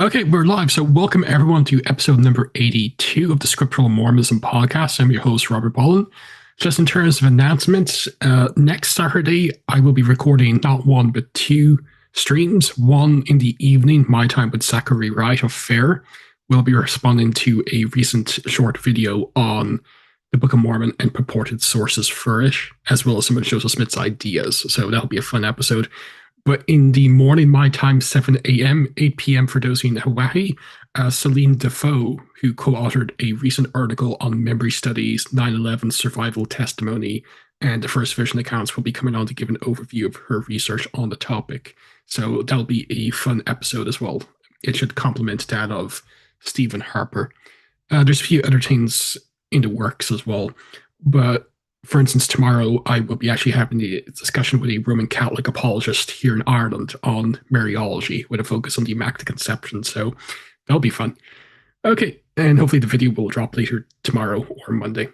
Okay, we're live. So, welcome everyone to episode number 82 of the Scriptural Mormonism podcast. I'm your host, Robert Bolin. Just in terms of announcements, next Saturday, I will be recording not one, but two streams. One in the evening, my time with Zachary Wright of FAIR. We'll be responding to a recent short video on the Book of Mormon and purported sources for it, as well as some of Joseph Smith's ideas. So, that'll be a fun episode. But in the morning, my time, 7 a.m., 8 p.m. for those in Hawaii, Celine Defoe, who co authored a recent article on memory studies, 9/11 survival testimony, and the first vision accounts, will be coming on to give an overview of her research on the topic. So that'll be a fun episode as well. It should complement that of Stephen Harper. There's a few other things in the works as well. But for instance, tomorrow I will be actually having a discussion with a Roman Catholic apologist here in Ireland on Mariology with a focus on the Immaculate Conception. So that'll be fun. Okay, and hopefully the video will drop later tomorrow or Monday.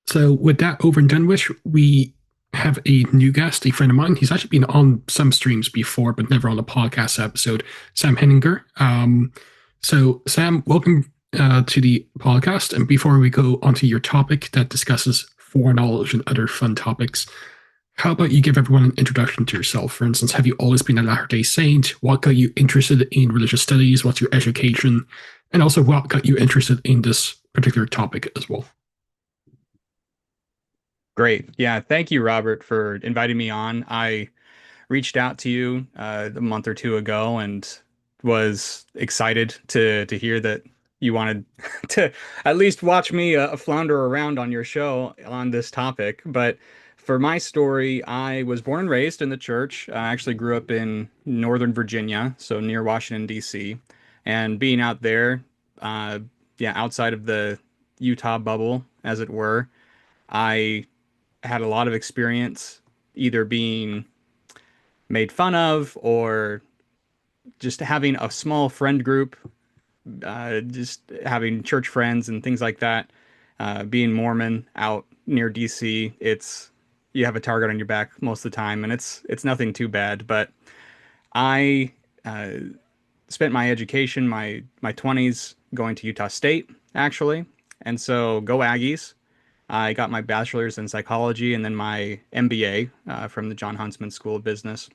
So with that over and done with, we have a new guest, a friend of mine. He's actually been on some streams before, but never on a podcast episode, Sam Henninger. So Sam, welcome to the podcast. And before we go onto your topic that discusses foreknowledge and other fun topics, how about you give everyone an introduction to yourself? For instance, have you always been a Latter-day Saint? What got you interested in religious studies? What's your education? And also, what got you interested in this particular topic as well? Great. Yeah. Thank you, Robert, for inviting me on. I reached out to you a month or two ago and was excited to hear that you wanted to at least watch me flounder around on your show on this topic. But for my story, I was born and raised in the church. I actually grew up in Northern Virginia, so near Washington, D.C. And being out there, uh, yeah, outside of the Utah bubble, as it were, I had a lot of experience either being made fun of or just having a small friend group, just having church friends and things like that. Being Mormon out near DC, it's you have a target on your back most of the time, and it's nothing too bad. But I uh, spent my education, my 20s, going to Utah State actually, and so go Aggies. I got my bachelor's in psychology and then my MBA from the John Huntsman School of Business.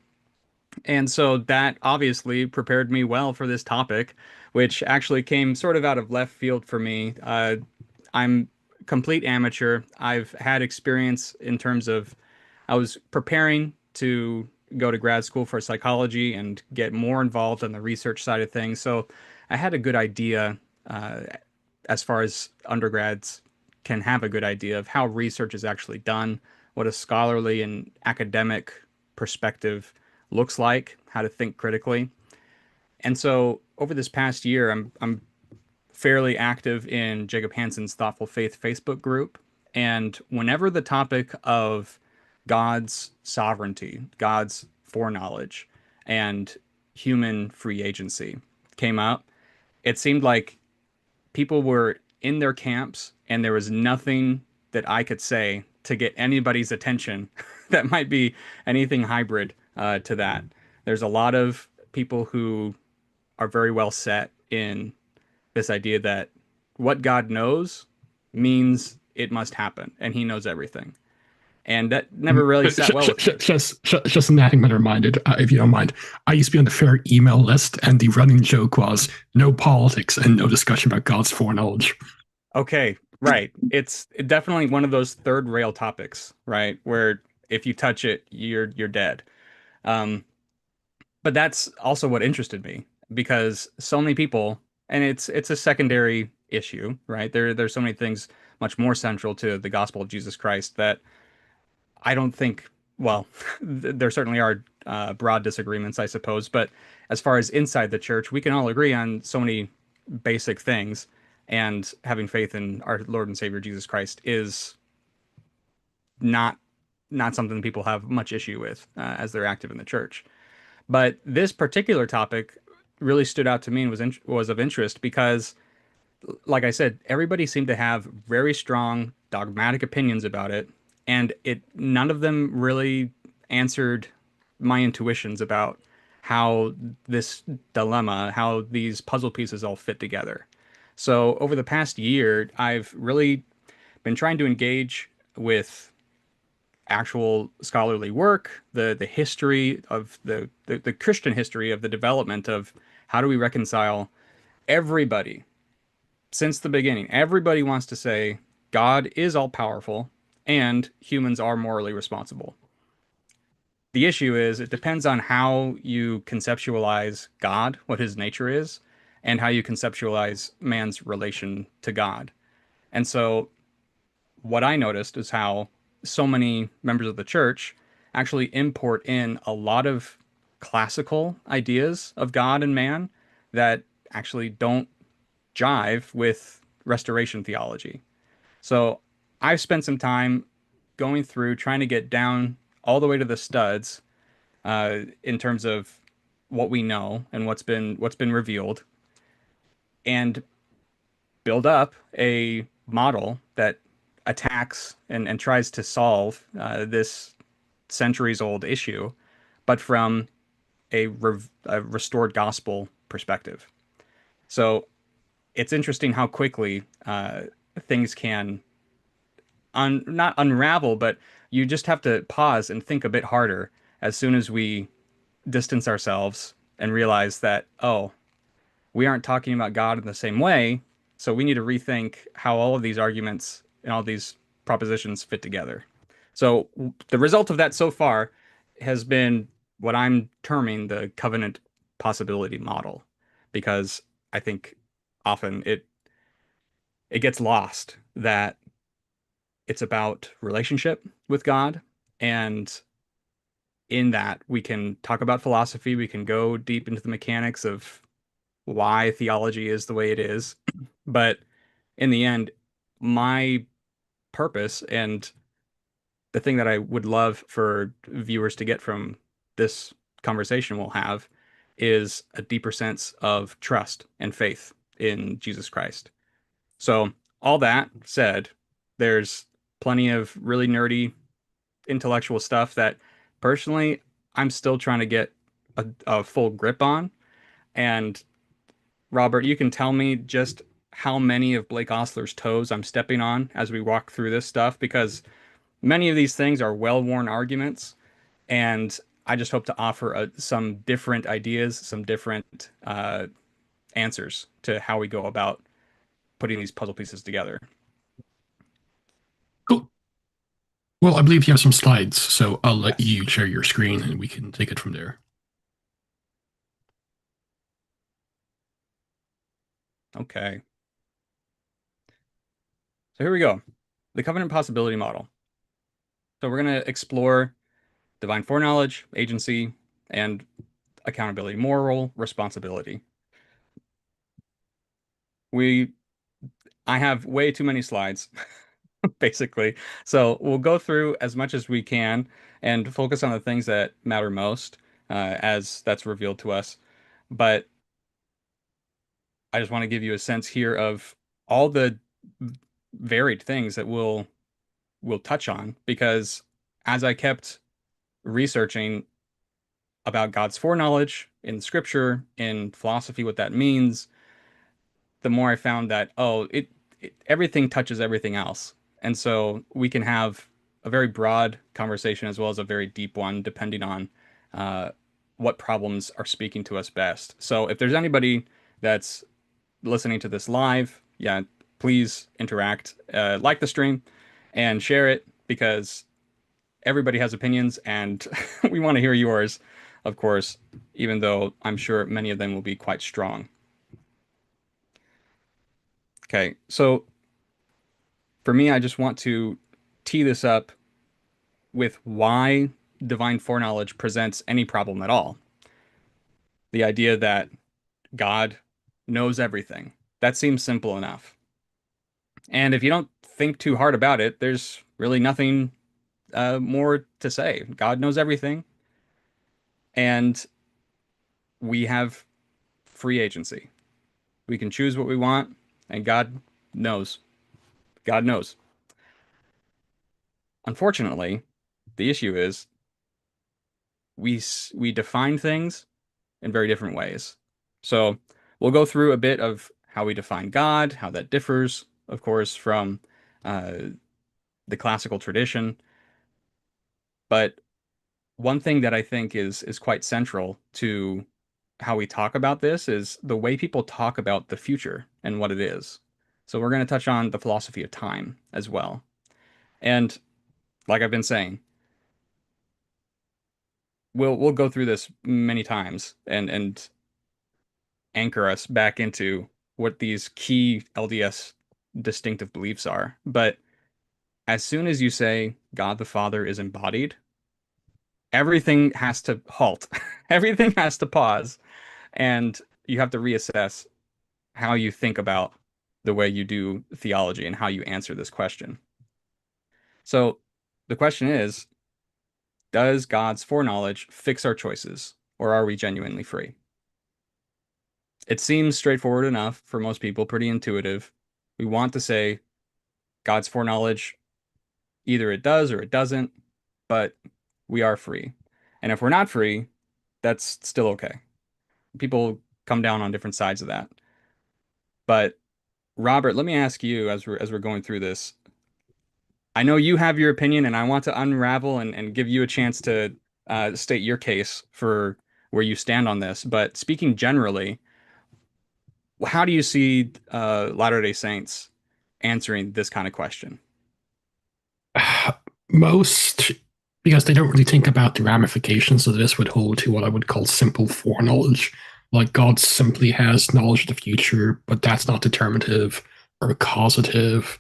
And so that obviously prepared me well for this topic, which actually came sort of out of left field for me. I'm complete amateur. I've had experience in terms of I was preparing to go to grad school for psychology and get more involved on the research side of things. So I had a good idea uh, as far as undergrads can have a good idea of how research is actually done, what a scholarly and academic perspective looks like, how to think critically. And so over this past year, I'm fairly active in Jacob Hansen's Thoughtful Faith Facebook group. And whenever the topic of God's sovereignty, God's foreknowledge, and human free agency came up, it seemed like people were in their camps and there was nothing that I could say to get anybody's attention that might be anything hybrid to that. There's a lot of people who are very well set in this idea that what God knows means it must happen and he knows everything. And that never really sat well with me. Just an adding matter reminded, if you don't mind. I used to be on the fair email list, and the running joke was no politics and no discussion about God's foreknowledge. Okay, right. It's definitely one of those third rail topics, right? Where if you touch it, you're dead. Um, but that's also what interested me because so many people, and it's a secondary issue, right? There's so many things much more central to the gospel of Jesus Christ that I don't think, well, there certainly are broad disagreements, I suppose, but as far as inside the church, we can all agree on so many basic things, and having faith in our Lord and Savior Jesus Christ is not something people have much issue with as they're active in the church. But this particular topic really stood out to me and was of interest because, like I said, everybody seemed to have very strong dogmatic opinions about it, and it none of them really answered my intuitions about how this dilemma, how these puzzle pieces all fit together. So over the past year, I've really been trying to engage with actual scholarly work, the history of the Christian history of the development of how do we reconcile everybody since the beginning. Everybody wants to say God is all powerful and humans are morally responsible. The issue is it depends on how you conceptualize God, what his nature is, and how you conceptualize man's relation to God. And so what I noticed is how so many members of the church actually import in a lot of classical ideas of God and man that actually don't jive with restoration theology. So I've spent some time going through trying to get down all the way to the studs in terms of what we know and what's been revealed, and build up a model that attacks and tries to solve this centuries old issue, but from a restored gospel perspective. So it's interesting how quickly things can not unravel, but you just have to pause and think a bit harder as soon as we distance ourselves and realize that, oh, we aren't talking about God in the same way. So we need to rethink how all of these arguments and all these propositions fit together. So the result of that so far has been what I'm terming the covenant possibility model, because I think often it gets lost that it's about relationship with God, and in that we can talk about philosophy, we can go deep into the mechanics of why theology is the way it is. But in the end, my purpose and the thing that I would love for viewers to get from this conversation we'll have is a deeper sense of trust and faith in Jesus Christ. So, all that said, there's plenty of really nerdy intellectual stuff that personally I'm still trying to get a full grip on. And Robert, you can tell me just how many of Blake Ostler's toes I'm stepping on as we walk through this stuff, because many of these things are well-worn arguments, and I just hope to offer some different ideas, some different answers to how we go about putting these puzzle pieces together. Cool. Well, I believe you have some slides, so I'll let Yes. you share your screen and we can take it from there. Okay. So here we go. The covenant possibility model. So we're going to explore divine foreknowledge, agency, and accountability, moral responsibility. We I have way too many slides, basically. So we'll go through as much as we can and focus on the things that matter most as that's revealed to us. But I just want to give you a sense here of all the varied things that we'll touch on, because as I kept researching about God's foreknowledge in scripture, in philosophy, what that means, the more I found that, oh, everything touches everything else. And so we can have a very broad conversation as well as a very deep one, depending on uh, what problems are speaking to us best. So if there's anybody that's listening to this live, yeah, please interact, like the stream, and share it, because everybody has opinions and we want to hear yours, of course, even though I'm sure many of them will be quite strong. Okay, so for me, I just want to tee this up with why divine foreknowledge presents any problem at all. The idea that God knows everything. That seems simple enough. And if you don't think too hard about it, there's really nothing more to say. God knows everything, and we have free agency. We can choose what we want, and God knows. God knows. Unfortunately, the issue is we define things in very different ways. So we'll go through a bit of how we define God, how that differs, of course, from uh, the classical tradition. But one thing that I think is quite central to how we talk about this is the way people talk about the future and what it is. So we're going to touch on the philosophy of time as well. And like I've been saying, we'll go through this many times and anchor us back into what these key LDS distinctive beliefs are. But as soon as you say God the Father is embodied, everything has to halt. Everything has to pause, and you have to reassess how you think about the way you do theology and how you answer this question. So the question is, does God's foreknowledge fix our choices, or are we genuinely free? It seems straightforward enough for most people, pretty intuitive. We want to say God's foreknowledge, either it does or it doesn't, but we are free. And if we're not free, that's still okay. People come down on different sides of that. But Robert, let me ask you as we're going through this. I know you have your opinion, and I want to unravel and give you a chance to state your case for where you stand on this. But speaking generally, how do you see Latter-day Saints answering this kind of question? Most, because they don't really think about the ramifications of this, would hold to what I would call simple foreknowledge. Like God simply has knowledge of the future, but that's not determinative or causative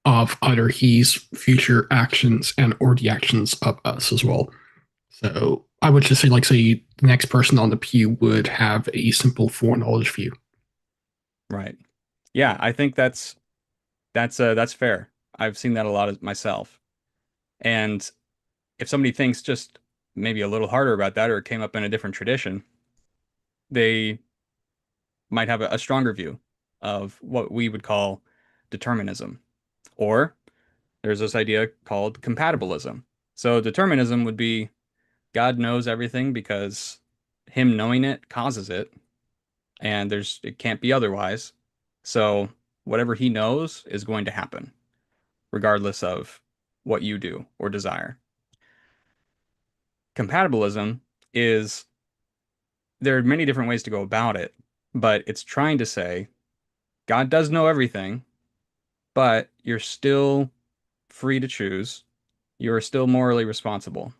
of either his future actions and or the actions of us as well. So I would just say, like, say the next person on the pew would have a simple foreknowledge view. Right. Yeah, I think that's fair. I've seen that a lot of myself. And if somebody thinks just maybe a little harder about that or it came up in a different tradition, they might have a stronger view of what we would call determinism. Or there's this idea called compatibilism. So determinism would be God knows everything because him knowing it causes it, and it can't be otherwise. So whatever he knows is going to happen, regardless of what you do or desire. Compatibilism is there are many different ways to go about it, but it's trying to say God does know everything, but you're still free to choose. You are still morally responsible.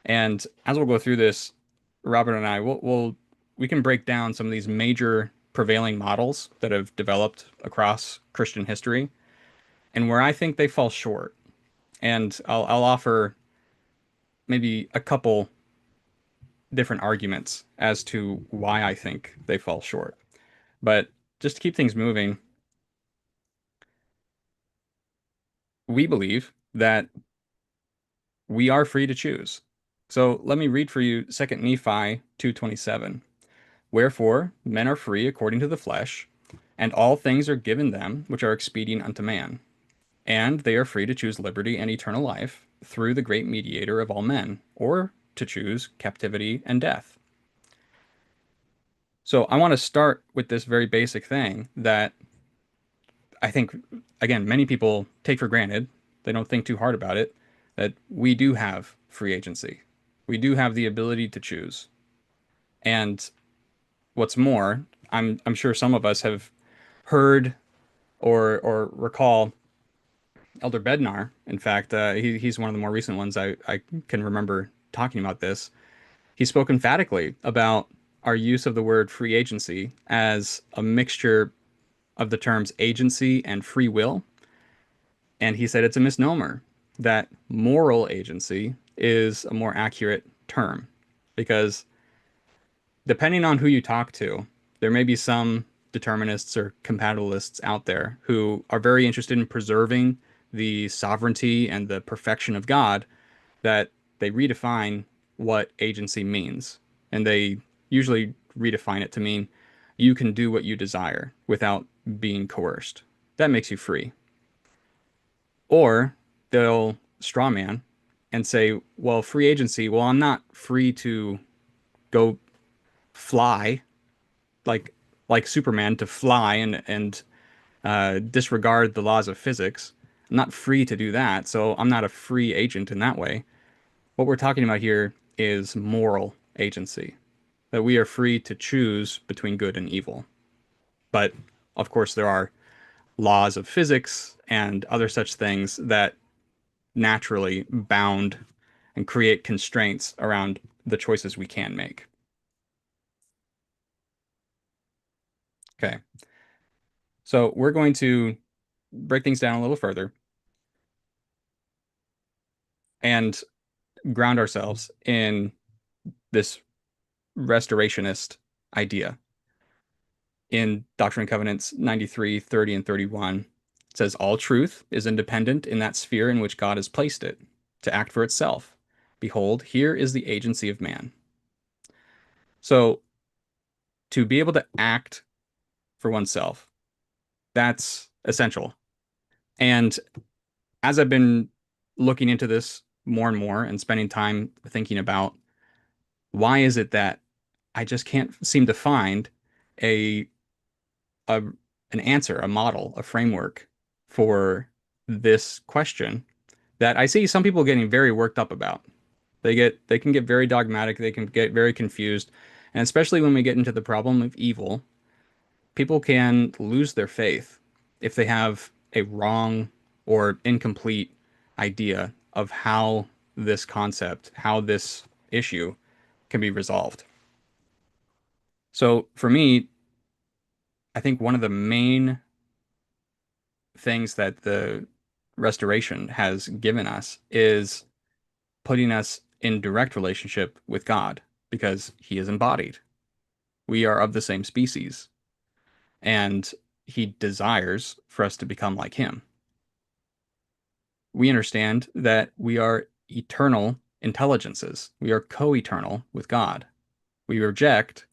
And as we'll go through this, Robert and I we can break down some of these major prevailing models that have developed across Christian history and where I think they fall short. And I'll offer maybe a couple different arguments as to why I think they fall short. But just to keep things moving, we believe that we are free to choose. So let me read for you 2nd Nephi 2:27. Wherefore men are free according to the flesh, and all things are given them which are expedient unto man. And they are free to choose liberty and eternal life through the great mediator of all men, or to choose captivity and death. So I want to start with this very basic thing that I think, again, many people take for granted. They don't think too hard about it, that we do have free agency. We do have the ability to choose. And what's more, I'm sure some of us have heard or recall Elder Bednar. In fact, he's one of the more recent ones I can remember talking about this. He spoke emphatically about our use of the word free agency as a mixture of the terms agency and free will. And he said it's a misnomer, that moral agency is a more accurate term because depending on who you talk to, there may be some determinists or compatibilists out there who are very interested in preserving the sovereignty and the perfection of God, that they redefine what agency means. And they usually redefine it to mean you can do what you desire without being coerced. That makes you free. Or they'll straw man and say, well, free agency, well, I'm not free to go fly like Superman to fly and disregard the laws of physics. I'm not free to do that, so I'm not a free agent in that way. What we're talking about here is moral agency, that we are free to choose between good and evil. But of course, there are laws of physics and other such things that naturally bound and create constraints around the choices we can make. Okay, so we're going to break things down a little further and ground ourselves in this restorationist idea. In Doctrine and Covenants 93, 30, and 31, it says, all truth is independent in that sphere in which God has placed it, to act for itself. Behold, here is the agency of man. So, to be able to act for oneself, that's essential. And as I've been looking into this more and more and spending time thinking about why is it that I just can't seem to find a a an answer, a model, a framework for this question that I see some people getting very worked up about. They can get very dogmatic, they can get very confused, and especially when we get into the problem of evil, people can lose their faith if they have a wrong or incomplete idea of how this concept, how this issue can be resolved. So for me, I think one of the main things that the restoration has given us is putting us in direct relationship with God because he is embodied. We are of the same species, and he desires for us to become like him. We understand that we are eternal intelligences. We are co-eternal with God. We reject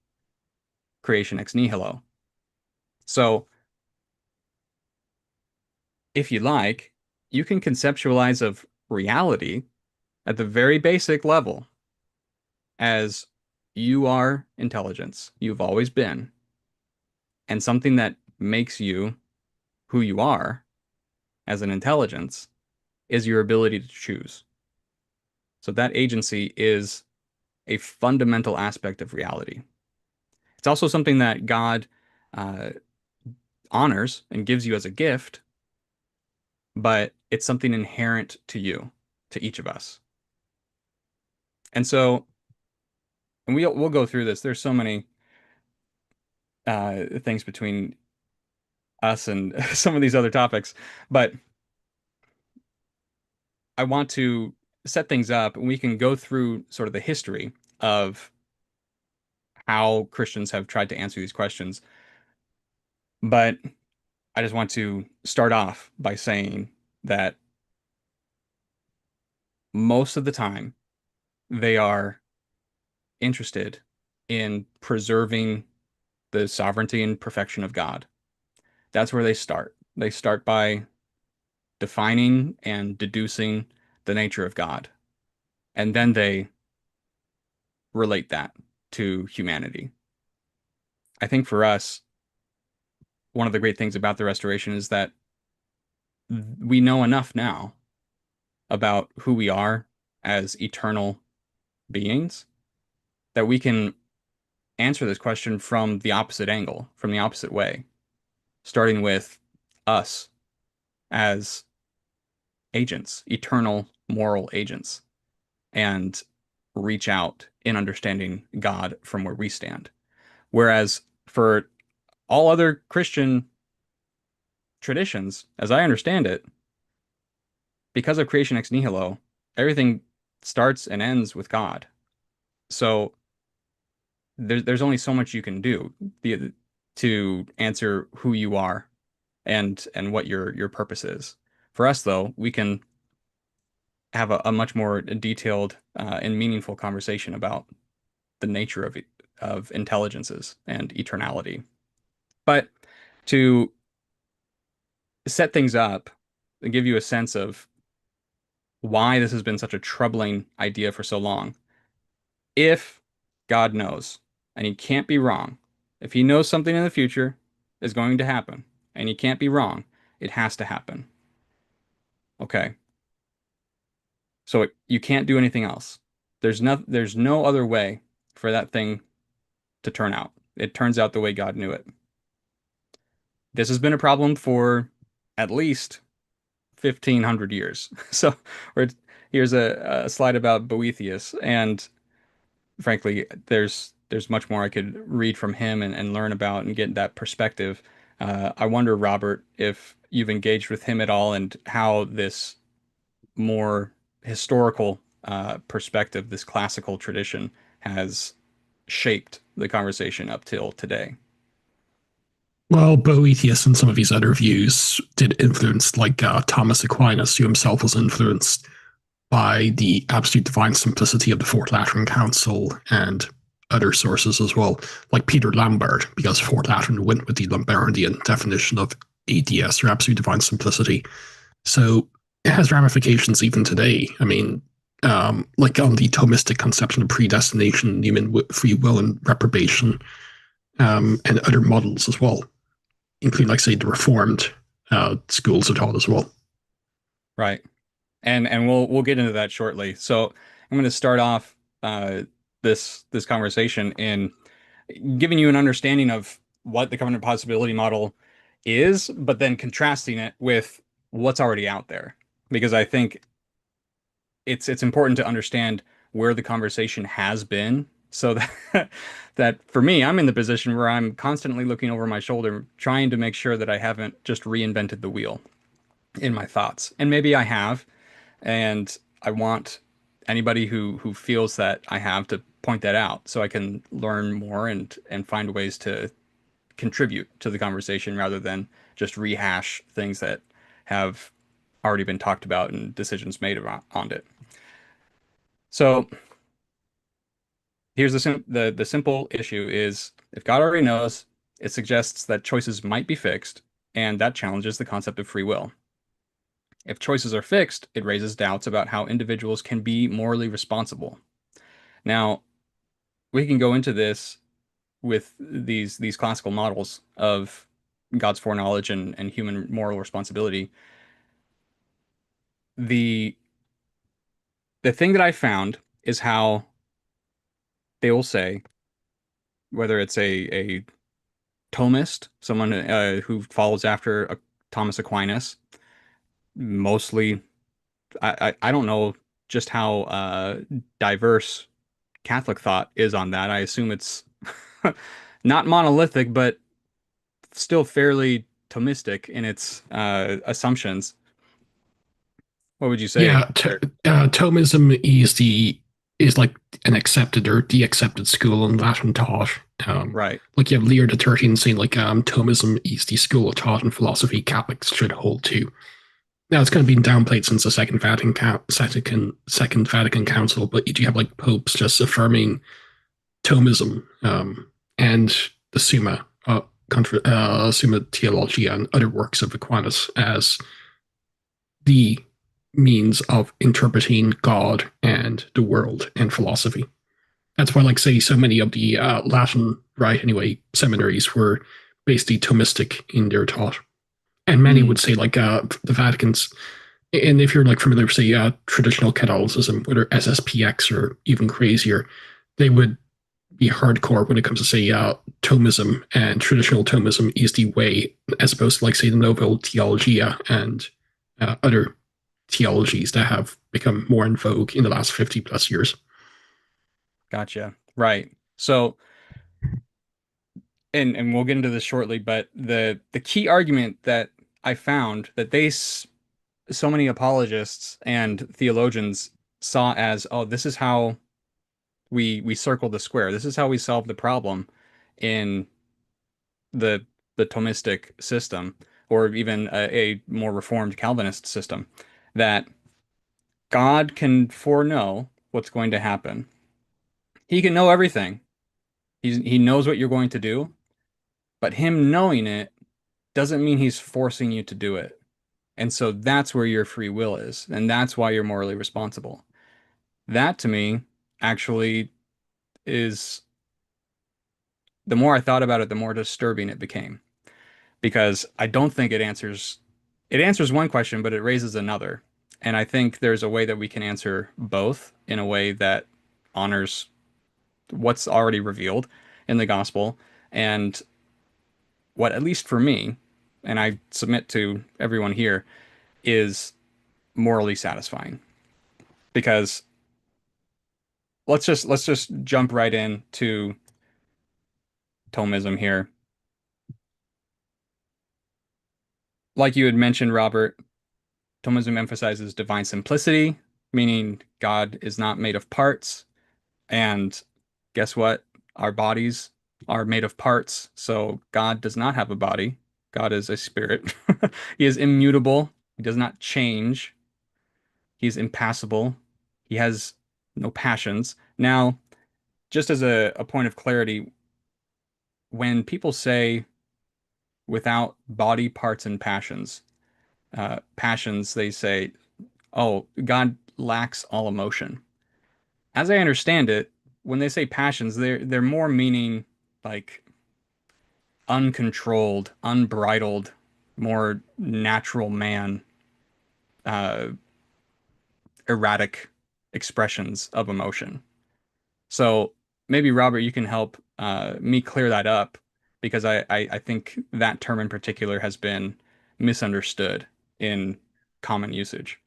creation ex nihilo. So, if you like, you can conceptualize of reality at the very basic level as you are intelligence. You've always been. And something that makes you who you are as an intelligence is your ability to choose. So that agency is a fundamental aspect of reality. It's also something that God uh, honors and gives you as a gift, but it's something inherent to you, to each of us. And so, and we'll go through this. There's so many things between us and some of these other topics, but I want to set things up and we can go through sort of the history of how Christians have tried to answer these questions. But I just want to start off by saying that most of the time they are interested in preserving the sovereignty and perfection of God. That's where they start. They start by defining and deducing the nature of God. And then they relate that to humanity. I think for us, one of the great things about the restoration is that we know enough now about who we are as eternal beings that we can answer this question from the opposite angle, from the opposite way, starting with us as agents, eternal moral agents, and reach out in understanding God from where we stand. Whereas for all other Christian traditions, as I understand it, because of creation ex nihilo, everything starts and ends with God. So there's only so much you can do to answer who you are and what your purpose is. For us, though, we can have a much more detailed and meaningful conversation about the nature of intelligences and eternality. But to set things up and give you a sense of why this has been such a troubling idea for so long, if God knows, and he can't be wrong. If he knows something in the future is going to happen, and he can't be wrong, it has to happen. Okay. So you can't do anything else. There's no other way for that thing to turn out. It turns out the way God knew it. This has been a problem for at least 1500 years. So we're, here's a slide about Boethius, and frankly, there's much more I could read from him and learn about and get that perspective. I wonder, Robert, if you've engaged with him at all and how this more historical perspective, this classical tradition, has shaped the conversation up till today. Well, Boethius and some of his other views did influence, like Thomas Aquinas, who himself was influenced by the absolute divine simplicity of the Fourth Lateran Council and other sources as well, like Peter Lambert, because Fourth Lateran went with the Lambertian definition of ADS, or absolute divine simplicity. So it has ramifications even today. I mean, like on the Thomistic conception of predestination, human free will, and reprobation, and other models as well, including, like, say, the Reformed schools are taught as well. Right. And we'll get into that shortly. So I'm going to start off this conversation in giving you an understanding of what the covenant possibility model is, but then contrasting it with what's already out there. Because I think it's important to understand where the conversation has been, so that that for me, I'm in the position where I'm constantly looking over my shoulder, trying to make sure that I haven't just reinvented the wheel in my thoughts. And maybe I have, and I want anybody who feels that I have to point that out so I can learn more and find ways to contribute to the conversation rather than just rehash things that have already been talked about and decisions made about, on it. So here's the simple issue is if God already knows, it suggests that choices might be fixed, and that challenges the concept of free will. If choices are fixed, it raises doubts about how individuals can be morally responsible. Now, we can go into this with these classical models of God's foreknowledge and human moral responsibility. The the thing that I found is how they will say, whether it's a Thomist, someone who follows after Thomas Aquinas, mostly. I don't know just how diverse Catholic thought is on that. I assume it's not monolithic, but still fairly Thomistic in its assumptions. What would you say Yeah, there? Thomism is like an accepted or the accepted school in Latin thought. Right. Like you have Leo the 13th saying, like, Thomism is the school of thought and philosophy Catholics should hold to. Now it's kind of been downplayed since the Second Vatican Council, but you do have like popes just affirming Thomism, and the Summa Theologia and other works of Aquinas as the means of interpreting God and the world and philosophy. That's why, like, say, so many of the Latin, right, anyway, seminaries were basically Thomistic in their thought. And many Mm, would say, like, the Vatican's, and if you're like familiar with, say, traditional Catholicism, whether SSPX or even crazier, they would be hardcore when it comes to, say, Thomism, and traditional Thomism is the way, as opposed to, like, say, the Novo Theologia and other theologies that have become more in vogue in the last 50 plus years. gotcha. Right. So, and we'll get into this shortly, but the key argument that I found that so many apologists and theologians saw as, oh, this is how we circle the square. This is how we solve the problem in the the Thomistic system, or even a more reformed Calvinist system, that God can foreknow what's going to happen. He can know everything. He knows what you're going to do, but him knowing it doesn't mean he's forcing you to do it. And so that's where your free will is, and that's why you're morally responsible. That to me actually is the more I thought about it, the more disturbing it became because I don't think it answers one question, but it raises another. And I think there's a way that we can answer both in a way that honors what's already revealed in the gospel and what, at least for me, and I submit to everyone here, is morally satisfying. Because let's just jump right into Thomism here. Like you had mentioned, Robert, Thomism emphasizes divine simplicity, meaning God is not made of parts. And guess what? Our bodies are made of parts. So God does not have a body. God is a spirit. He is immutable. He does not change. He's impassible. He has no passions. Now, just as a point of clarity, when people say without body parts and passions, they say, oh, God lacks all emotion. As I understand it, when they say passions, they're more meaning like uncontrolled, unbridled, more natural man, uh, erratic expressions of emotion. So maybe Robert, you can help me clear that up because I think that term in particular has been misunderstood in common usage.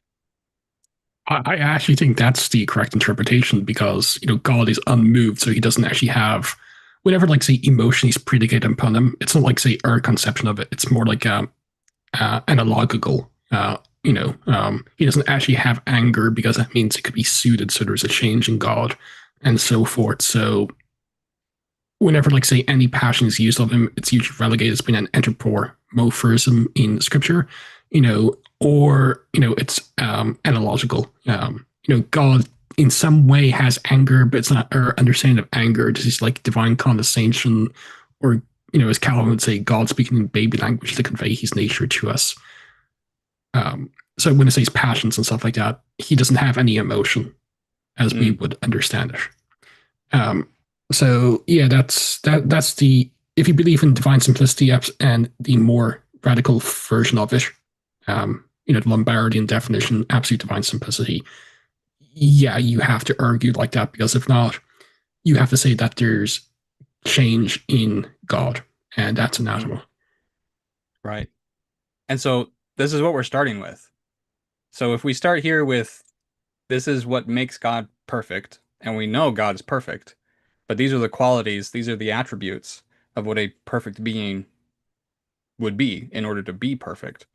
I actually think that's the correct interpretation because God is unmoved, so he doesn't actually have whenever like say emotion is predicated upon him. It's not like say our conception of it. It's more like analogical. He doesn't actually have anger because that means it could be suited. So there's a change in God and so forth. So whenever like say any passion is used of him, it's usually relegated as being an anthropomorphism in scripture, or it's analogical. God in some way has anger, but it's not our understanding of anger. This is like divine condescension, or as Calvin would say, God speaking in baby language to convey his nature to us. So when it says passions and stuff like that, he doesn't have any emotion as we Mm, would understand it. Um, so yeah, that's the if you believe in divine simplicity and the more radical version of it, the Lombardian definition, absolute divine simplicity. Yeah, you have to argue like that because if not, you have to say that there's change in God, and that's mm, anathema. right. And so this is what we're starting with. So if we start here with this is what makes God perfect, and we know God is perfect, but these are the qualities, these are the attributes of what a perfect being would be in order to be perfect,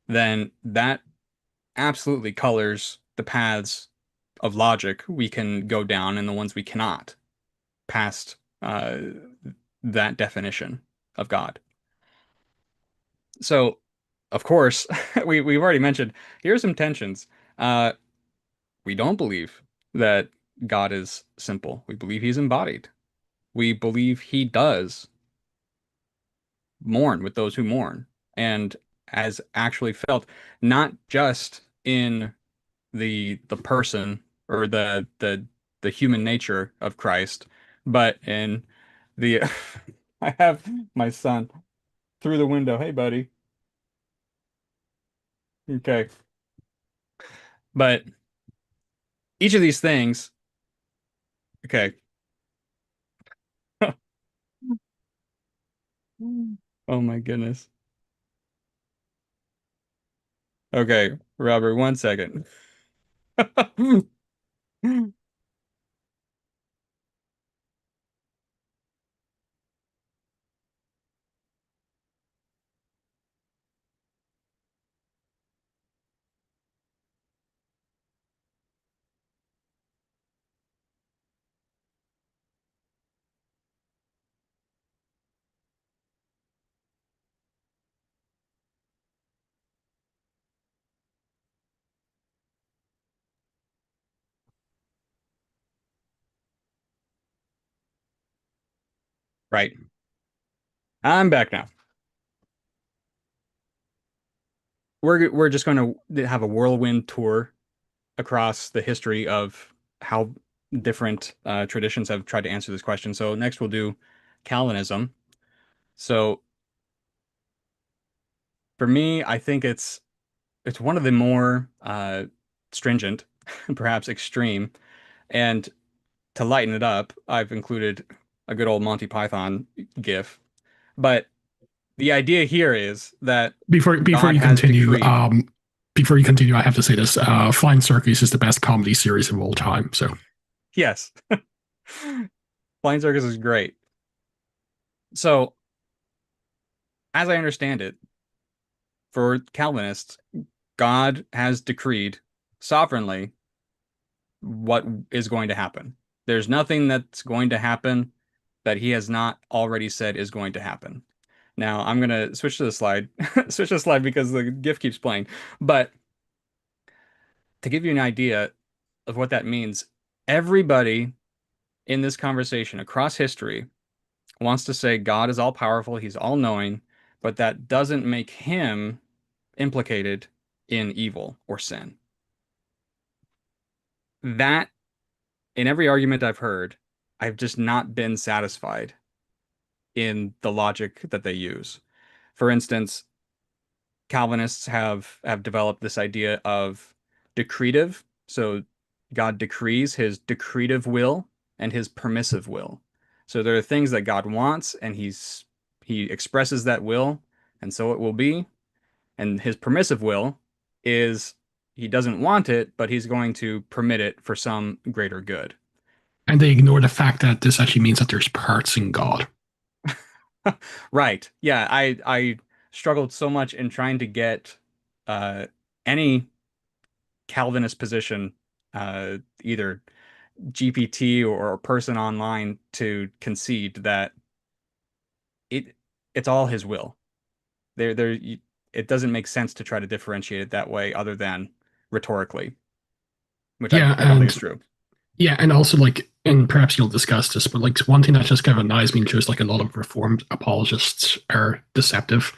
then that absolutely colors the paths of logic we can go down and the ones we cannot past that definition of God. So, of course, we've already mentioned here are some tensions. Uh, we don't believe that God is simple. We believe he's embodied. We believe he does mourn with those who mourn and has actually felt not just in the person or the human nature of Christ, but in the I have my son through the window. Hey, buddy. Okay. But each of these things, okay. Oh my goodness. Okay, Robert, one second. Right. I'm back now. We're just going to have a whirlwind tour across the history of how different traditions have tried to answer this question. So next we'll do Calvinism. So for me, I think it's one of the more stringent, perhaps extreme. And to lighten it up, I've included a good old Monty Python gif. But the idea here is that Before God you has continue, decreed. I have to say this: Flying Circus is the best comedy series of all time. So Yes, Flying Circus is great. So, as I understand it, for Calvinists, God has decreed sovereignly what is going to happen. There's nothing that's going to happen that he has not already said is going to happen. Now, I'm going to switch to the slide, switch to the slide because the GIF keeps playing. But to give you an idea of what that means, everybody in this conversation across history wants to say God is all powerful, he's all knowing, but that doesn't make him implicated in evil or sin. That, in every argument I've heard, I've just not been satisfied in the logic that they use. For instance, Calvinists have developed this idea of decretive. So God decrees his decretive will and his permissive will. So there are things that God wants and he expresses that will and so it will be. And his permissive will is he doesn't want it, but he's going to permit it for some greater good. and they ignore the fact that this actually means that there's parts in God. Right. Yeah, I struggled so much in trying to get any Calvinist position, either GPT or a person online to concede that it it's all his will. There it doesn't make sense to try to differentiate it that way other than rhetorically, which Yeah, I don't think and is true. yeah, and also like, and perhaps you'll discuss this, but like one thing that just kind of annoys me and shows like a lot of reformed apologists are deceptive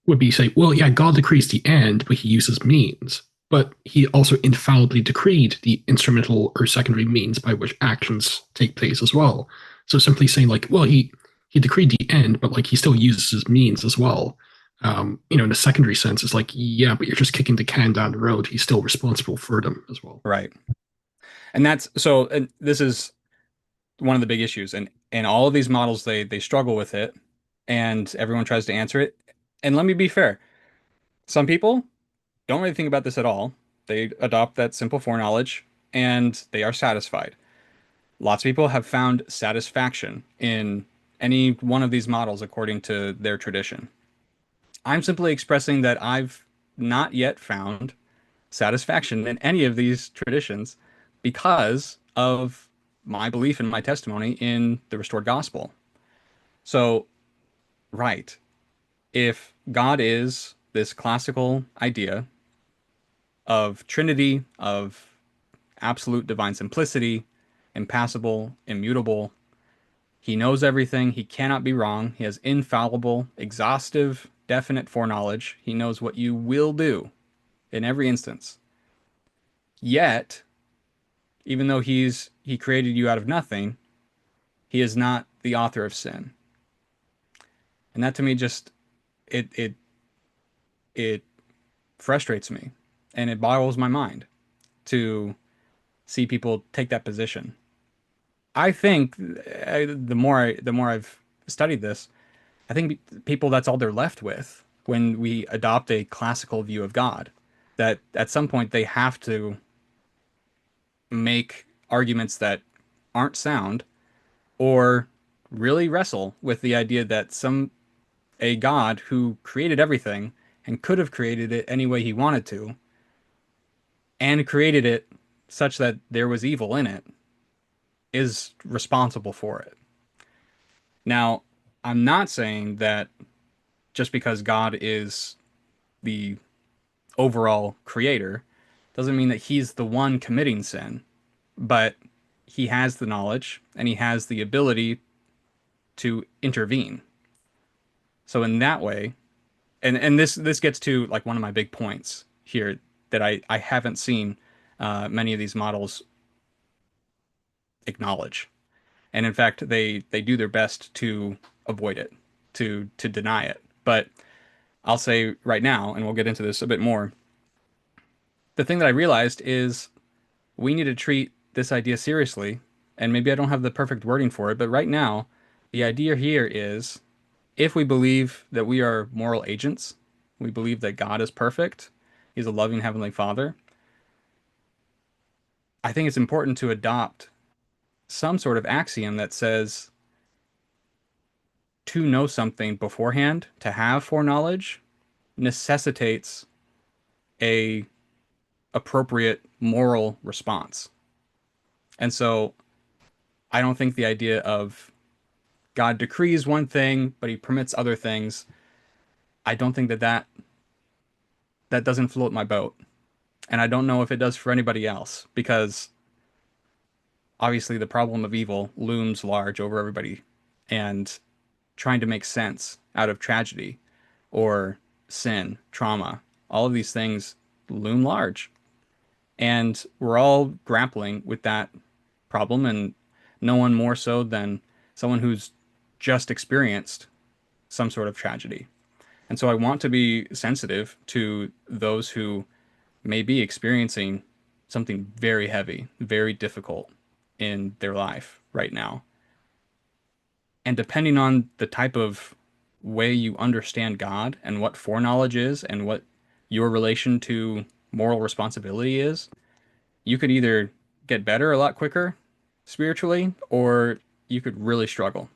would be say, well, yeah, God decrees the end, but he uses means. But he also infallibly decreed the instrumental or secondary means by which actions take place as well. So simply saying like, well, he decreed the end, but like he still uses his means as well. In a secondary sense, it's like, yeah, but you're just kicking the can down the road. He's still responsible for them as well. Right. And that's so and this is one of the big issues and all of these models they struggle with it and everyone tries to answer it. And let me be fair. Some people don't really think about this at all. They adopt that simple foreknowledge and they are satisfied. Lots of people have found satisfaction in any one of these models according to their tradition. I'm simply expressing that I've not yet found satisfaction in any of these traditions because of my belief and my testimony in the restored gospel. So, right, if God is this classical idea of Trinity, of absolute divine simplicity, impassible, immutable, he knows everything, he cannot be wrong, he has infallible, exhaustive, definite foreknowledge, he knows what you will do in every instance. Yet, even though he created you out of nothing, he is not the author of sin. And that to me just it it frustrates me and it boggles my mind to see people take that position. I think the more I've studied this, I think people that's all they're left with when we adopt a classical view of God. That at some point they have to make arguments that aren't sound or really wrestle with the idea that some a God who created everything and could have created it any way he wanted to and created it such that there was evil in it is responsible for it. Now, I'm not saying that just because God is the overall creator doesn't mean that he's the one committing sin, but he has the knowledge and he has the ability to intervene. So in that way, and this gets to like one of my big points here that I haven't seen many of these models acknowledge. And in fact, they do their best to avoid it, to deny it. But I'll say right now, and we'll get into this a bit more, the thing that I realized is we need to treat this idea seriously. And maybe I don't have the perfect wording for it, but right now, the idea here is if we believe that we are moral agents, we believe that God is perfect, He's a loving Heavenly Father, I think it's important to adopt some sort of axiom that says to know something beforehand, to have foreknowledge, necessitates a appropriate moral response. And so I don't think the idea of God decrees one thing, but he permits other things, I don't think that doesn't float my boat. And I don't know if it does for anybody else because obviously the problem of evil looms large over everybody and trying to make sense out of tragedy or sin, trauma, all of these things loom large. And we're all grappling with that problem, and no one more so than someone who's just experienced some sort of tragedy. And so I want to be sensitive to those who may be experiencing something very heavy, very difficult in their life right now. And depending on the type of way you understand God and what foreknowledge is and what your relation to moral responsibility is, you could either get better a lot quicker spiritually or you could really struggle.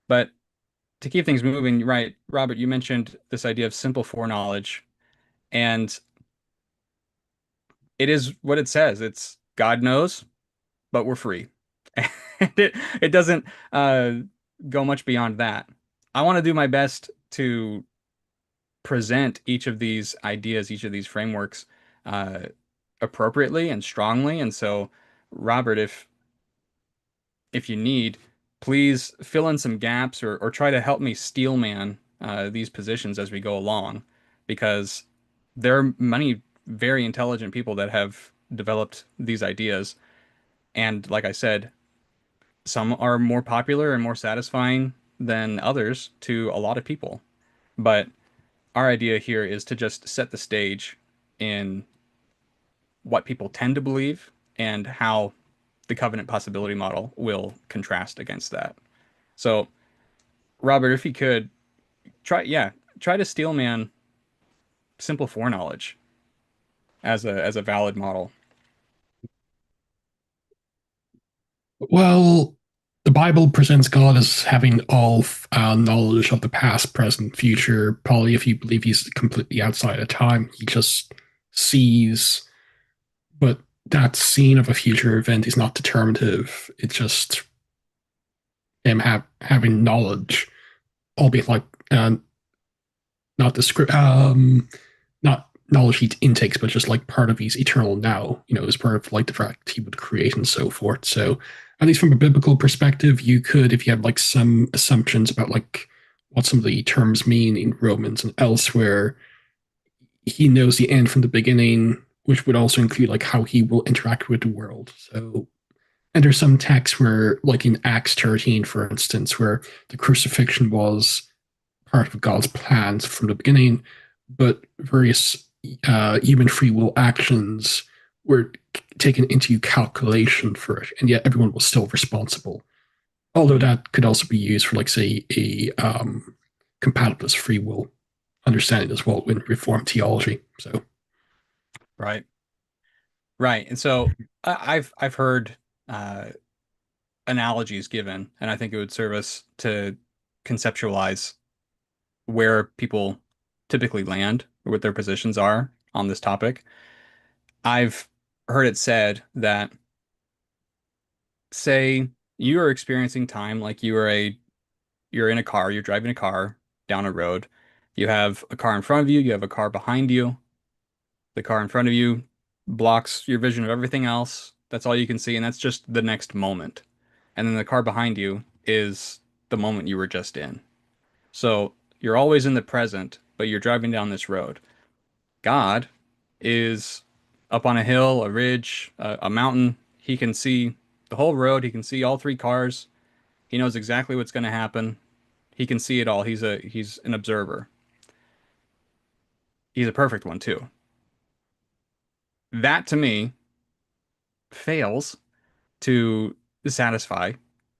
But to keep things moving, right, Robert, you mentioned this idea of simple foreknowledge, and it is what it says. It's God knows, but we're free. And it doesn't go much beyond that. I want to do my best to present each of these ideas, each of these frameworks uh, appropriately and strongly. And so, Robert, if you need, please fill in some gaps or try to help me steelman these positions as we go along, because there are many very intelligent people that have developed these ideas. And like I said, some are more popular and more satisfying than others to a lot of people. But our idea here is to just set the stage in what people tend to believe and how the covenant possibility model will contrast against that. So, Robert, if you could try to steelman simple foreknowledge as a valid model. Well, the Bible presents God as having all knowledge of the past, present, future. Probably, if you believe he's completely outside of time, he just sees. But that scene of a future event is not determinative. It's just him having knowledge, albeit like not the script, not knowledge he intakes, but just like part of his eternal now. As part of like the fact he would create and so forth. So, at least from a biblical perspective, you could, if you had like some assumptions about like what some of the terms mean in Romans and elsewhere, he knows the end from the beginning, which would also include like how he will interact with the world. So, and there's some texts where, like in Acts 13, for instance, where the crucifixion was part of God's plans from the beginning, but various human free will actions were taken into calculation for it, and yet everyone was still responsible. Although Mm, that could also be used for, like, say, a compatibilist free will understanding as well in Reformed theology. So, right, right. And so I've heard uh, analogies given, and I think it would serve us to conceptualize where people typically land or what their positions are on this topic. I've heard it said that, say you are experiencing time like you're in a car, you're driving a car down a road. You have a car in front of you, you have a car behind you. The car in front of you blocks your vision of everything else. That's all you can see, and that's just the next moment. And then the car behind you is the moment you were just in. So you're always in the present, but you're driving down this road. God is up on a hill, a ridge, a mountain. He can see the whole road. He can see all three cars. He knows exactly what's going to happen. He can see it all. He's an observer. He's a perfect one too. That to me fails to satisfy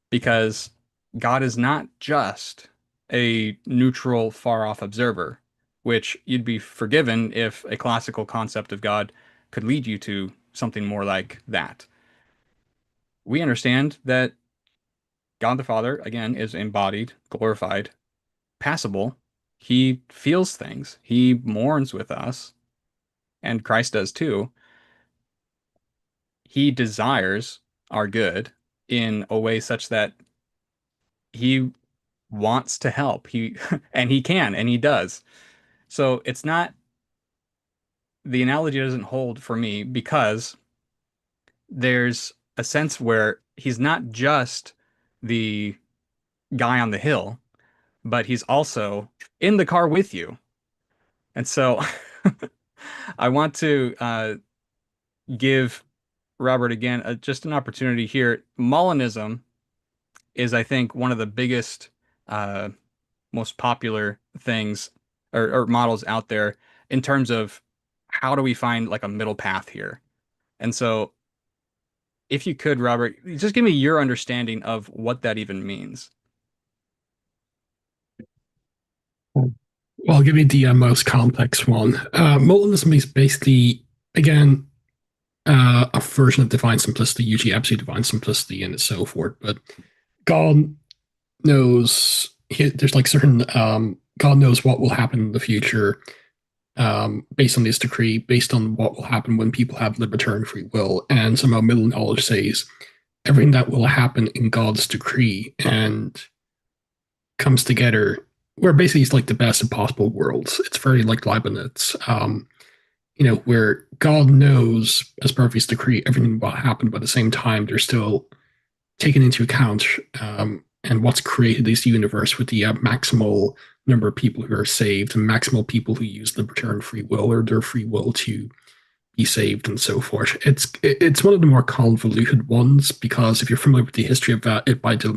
because God is not just a neutral, far off observer, which you'd be forgiven if a classical concept of God could lead you to something more like that. We understand that God the Father, again, is embodied, glorified, passible. He feels things, he mourns with us, and Christ does too. He desires our good in a way such that he wants to help. He and he can and he does. So it's not the analogy doesn't hold for me because there's a sense where he's not just the guy on the hill, but he's also in the car with you. And so I want to give Robert again just an opportunity here. Molinism is, I think, one of the biggest, uh, most popular things or models out there in terms of how do we find like a middle path here. And so, if you could, Robert, just give me your understanding of what that even means. Well, I'll give you the most complex one. Molinism is basically, again, a version of divine simplicity, usually absolute divine simplicity, and so forth. But God knows there's like certain God knows what will happen in the future based on this decree, based on what will happen when people have libertarian free will, and somehow middle knowledge says everything that will happen in God's decree and comes together. Where basically it's like the best of possible worlds. It's very like Leibniz, where God knows as per his decree everything will happen, but at the same time they're still taken into account and what's created this universe with the maximal number of people who are saved and maximal people who use libertarian free will or their free will to be saved and so forth. It's one of the more convoluted ones because if you're familiar with the history of it by de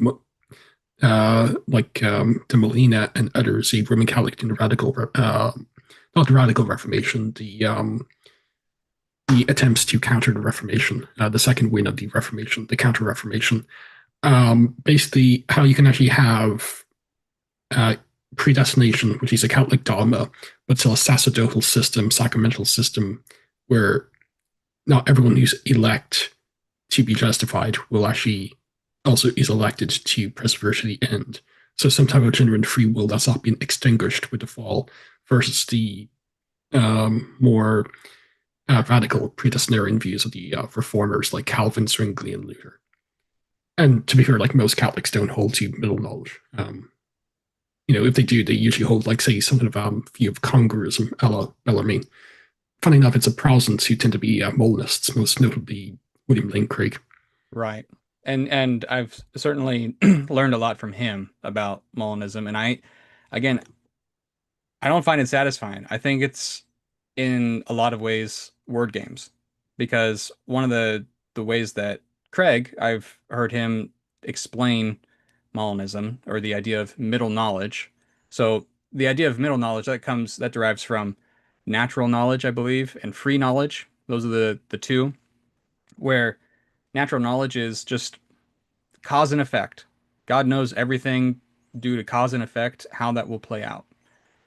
Molina and others, the Roman Catholic and the radical, not the radical Reformation, the attempts to counter the Reformation, the second win of the Reformation, the Counter Reformation. Basically, how you can actually have uh, predestination, which is a Catholic dogma, but still a sacerdotal system, sacramental system, where not everyone who's elect to be justified will actually also is elected to persevere to the end. So some type of genuine free will that's not been extinguished with the fall versus the more radical predestinarian views of the reformers like Calvin, Zwingli, and Luther. And to be fair, like most Catholics don't hold to middle knowledge. If they do, they usually hold, like, say, some kind of view of congruism, a la Bellarmine. Funny enough, it's the Protestants who tend to be Molinists, most notably William Lane Craig. Right. And I've certainly learned a lot from him about Molinism. And again, I don't find it satisfying. I think it's in a lot of ways word games because one of the ways that Craig, I've heard him explain Molinism or the idea of middle knowledge. So the idea of middle knowledge that derives from natural knowledge, I believe, and free knowledge. Those are the two where natural knowledge is just cause and effect. God knows everything due to cause and effect, how that will play out.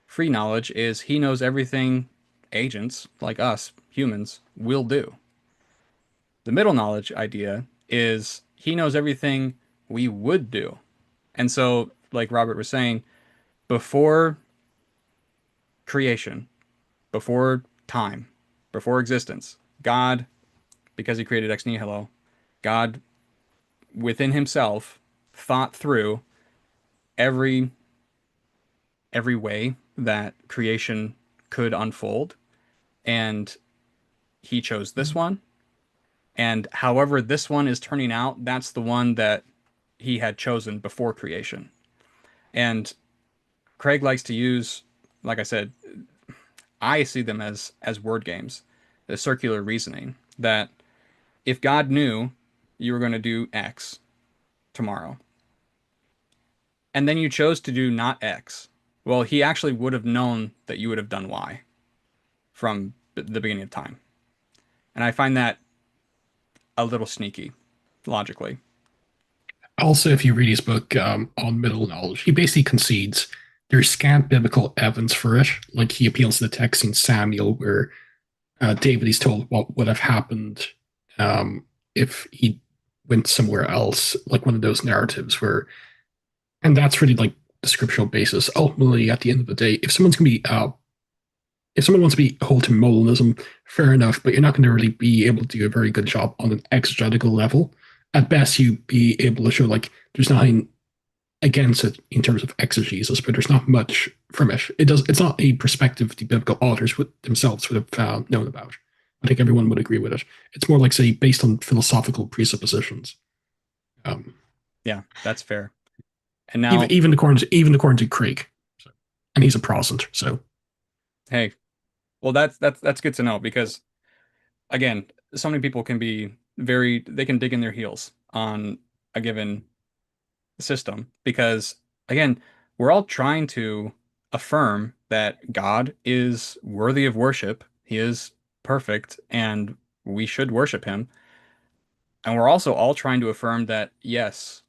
Free knowledge is he knows everything agents like us, humans, will do. The middle knowledge idea is he knows everything we would do. And so, like Robert was saying, before creation, before time, before existence, God, because he created ex nihilo, God within himself thought through every every way that creation could unfold and he chose this one. And however this one is turning out, that's the one that he had chosen before creation. And Craig likes to use, like I said, I see them as word games, the circular reasoning that if God knew you were going to do X tomorrow, and then you chose to do not X, well, he actually would have known that you would have done Y from the beginning of time. And I find that a little sneaky, logically. Also, if you read his book on middle knowledge, he basically concedes there's scant biblical evidence for it. Like he appeals to the text in Samuel where David is told what would have happened if he went somewhere else, like one of those narratives where, and that's really like the scriptural basis. Ultimately, at the end of the day, if someone wants to be hold to Molinism, fair enough, but you're not going to really be able to do a very good job on an exegetical level. At best, you be able to show like there's nothing against it in terms of exegesis, but there's not much from it. It's not a perspective the biblical authors would themselves would have known about. I think everyone would agree with it. It's more like, say, based on philosophical presuppositions. Um, Yeah, that's fair. And now, even according to Craig, so, and he's a Protestant, so hey, well, that's good to know because again, so many people can be they can dig in their heels on a given system because again, we're all trying to affirm that God is worthy of worship. He is perfect and we should worship him. And we're also all trying to affirm that yes,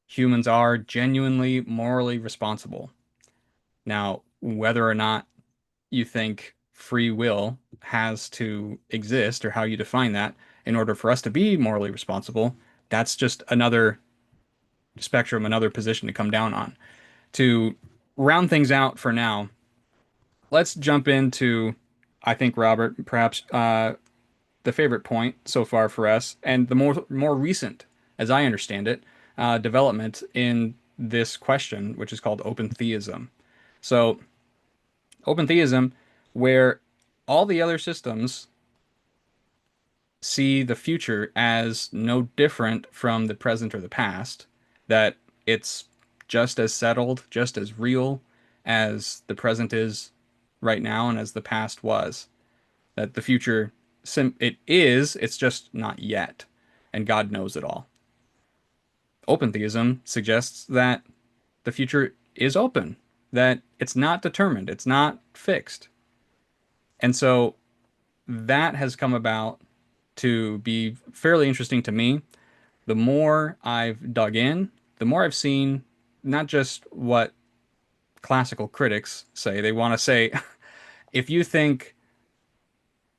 humans are genuinely morally responsible. Now, whether or not you think free will has to exist or how you define that in order for us to be morally responsible, that's just another spectrum, another position to come down on. To round things out for now, let's jump into, I think, Robert, perhaps the favorite point so far for us, and the more recent, as I understand it, development in this question, which is called open theism. So, open theism, where all the other systems see the future as no different from the present or the past, that it's just as settled, just as real as the present is right now and as the past was. That the future, it's just not yet, and God knows it all. Open theism suggests that the future is open, that it's not determined, it's not fixed. And so that has come about to be fairly interesting to me. The more I've dug in, the more I've seen not just what classical critics say. They want to say, if you think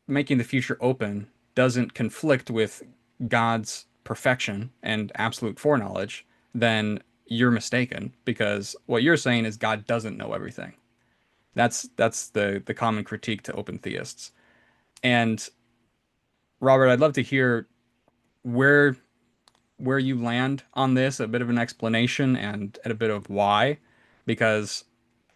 making the future open doesn't conflict with God's perfection and absolute foreknowledge, then you're mistaken because what you're saying is God doesn't know everything. That's the common critique to open theists. And Robert, I'd love to hear where where you land on this, a bit of an explanation and a bit of why, because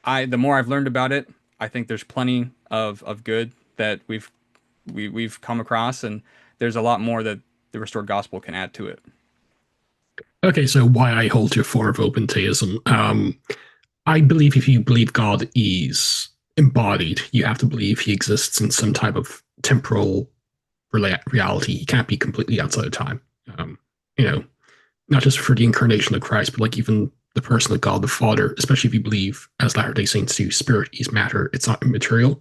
the more I've learned about it, I think there's plenty of good that we've come across, and there's a lot more that the restored gospel can add to it. okay. So why I hold to a form of open theism? I believe if you believe God is embodied, you have to believe he exists in some type of temporal reality. He can't be completely outside of time. Um, you know, not just for the incarnation of Christ, but like even the person of God the Father, especially if you believe, as Latter day Saints do, spirit is matter, it's not immaterial.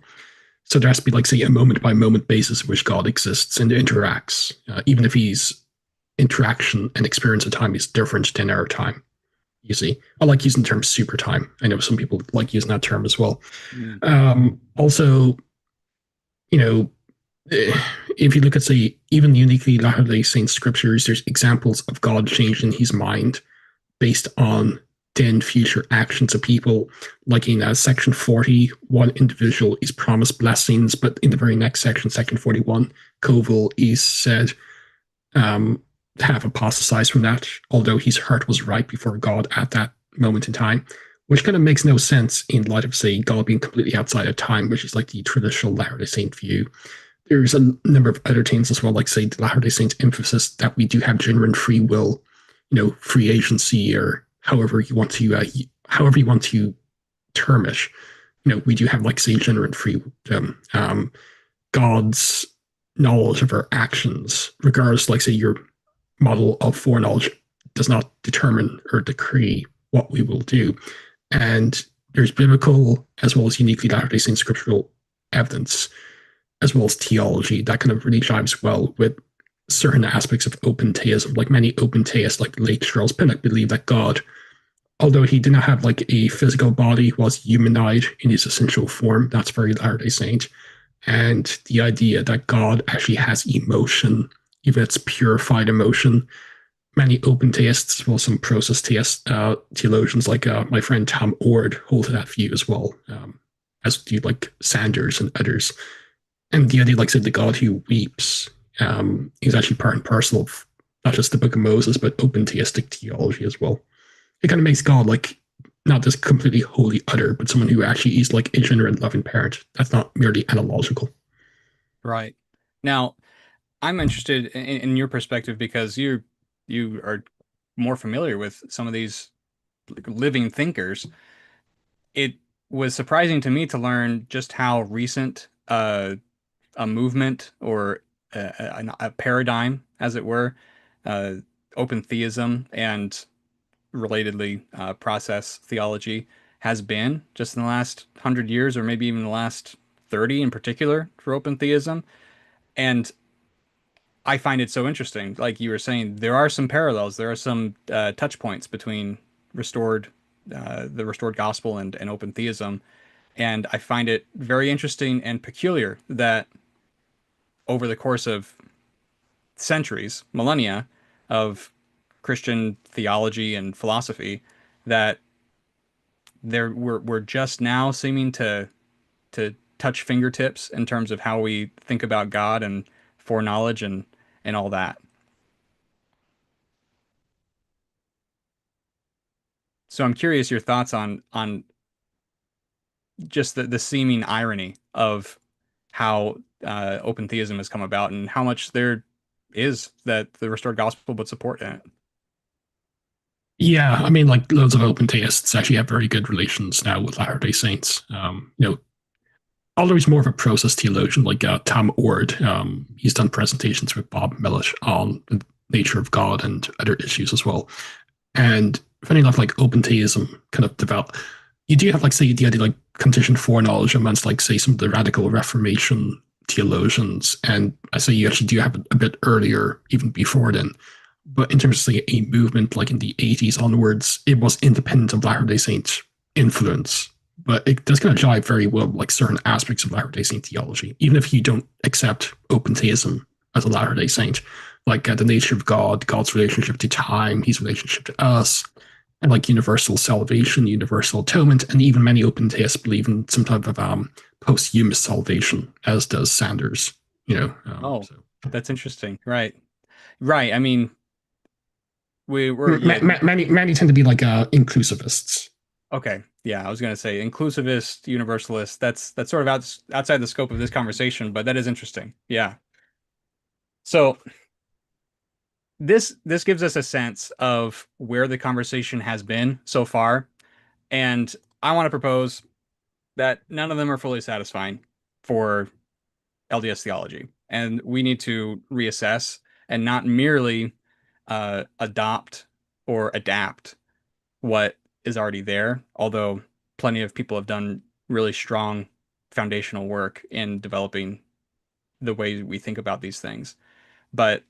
So there has to be, like, say, a moment by moment basis in which God exists and interacts, even if he's interaction and experience of time is different than our time. You see, I like using the term super time. I know some people like using that term as well. Mm. Also, you know, if you look at, say, even uniquely Latter day Saint scriptures, there's examples of God changing his mind based on then future actions of people. Like in section 40, one individual is promised blessings, but in the very next section, section 41, Koval is said have apostatized from that, although his heart was right before God at that moment in time, which kind of makes no sense in light of, say, God being completely outside of time, which is like the traditional Latter-day Saint view. There's a number of other things as well, like, say, the Latter-day Saints emphasis that we do have genuine free will, free agency, or however you want to term it. We do have, like, say, genuine free God's knowledge of our actions, regardless, like, say, your model of foreknowledge does not determine or decree what we will do. And there's biblical as well as uniquely Latter-day Saint scriptural evidence, as well as theology that kind of really jives well with certain aspects of open theism. Like many open theists, like late Charles Pinnock, believe that God, although he did not have like a physical body, was humanoid in his essential form. That's very Latter-day Saint. And the idea that God actually has emotion, even if it's purified emotion. Many open theists, well, some process theist theologians like my friend Tom Ord hold to that view as well, as do like Sanders and others. And the idea, like I said, the God who weeps is actually part and parcel of not just the Book of Moses, but open theistic theology as well. It kind of makes God like not just completely holy utter, but someone who actually is like a generous loving parent. That's not merely analogical. Right. Now, I'm interested in your perspective because you are more familiar with some of these like, living thinkers. It was surprising to me to learn just how recent a movement or a paradigm, as it were, uh, open theism and relatedly process theology has been just in the last 100 years, or maybe even the last 30 in particular for open theism. And I find it so interesting. Like you were saying, there are some parallels. There are some touch points between restored, the restored gospel and open theism. And I find it very interesting and peculiar that over the course of centuries, millennia of Christian theology and philosophy, that we're just now seeming to touch fingertips in terms of how we think about God and foreknowledge and all that. So I'm curious your thoughts on just the seeming irony of how open theism has come about and how much there is that the restored gospel would support in it. Yeah, I mean, like loads of open theists actually have very good relations now with Latter-day Saints. Although he's more of a process theologian, like Tom Ord, he's done presentations with Bob Millet on the nature of God and other issues as well. And funny enough, like open theism kind of developed. You do have like say the idea like conditioned foreknowledge amongst like say some of the radical Reformation theologians, and I say you actually do have a bit earlier, even before then. But in terms of say a movement like in the 80s onwards, it was independent of Latter-day Saint influence. But it does kind of jive very well with like certain aspects of Latter-day Saint theology, even if you don't accept open theism as a Latter-day Saint, like the nature of God, God's relationship to time, his relationship to us, and like universal salvation, universal atonement, and even many open theists believe in some type of posthumous salvation, as does Sanders. You know, Oh, so that's interesting. Right. Right. I mean, we're yeah. many tend to be like inclusivists. Okay. Yeah, I was gonna say inclusivist, universalist. That's sort of outside the scope of this conversation, but that is interesting. Yeah. So this gives us a sense of where the conversation has been so far, and I want to propose that none of them are fully satisfying for LDS theology, and we need to reassess and not merely adopt or adapt what is already there, although plenty of people have done really strong foundational work in developing the way we think about these things. But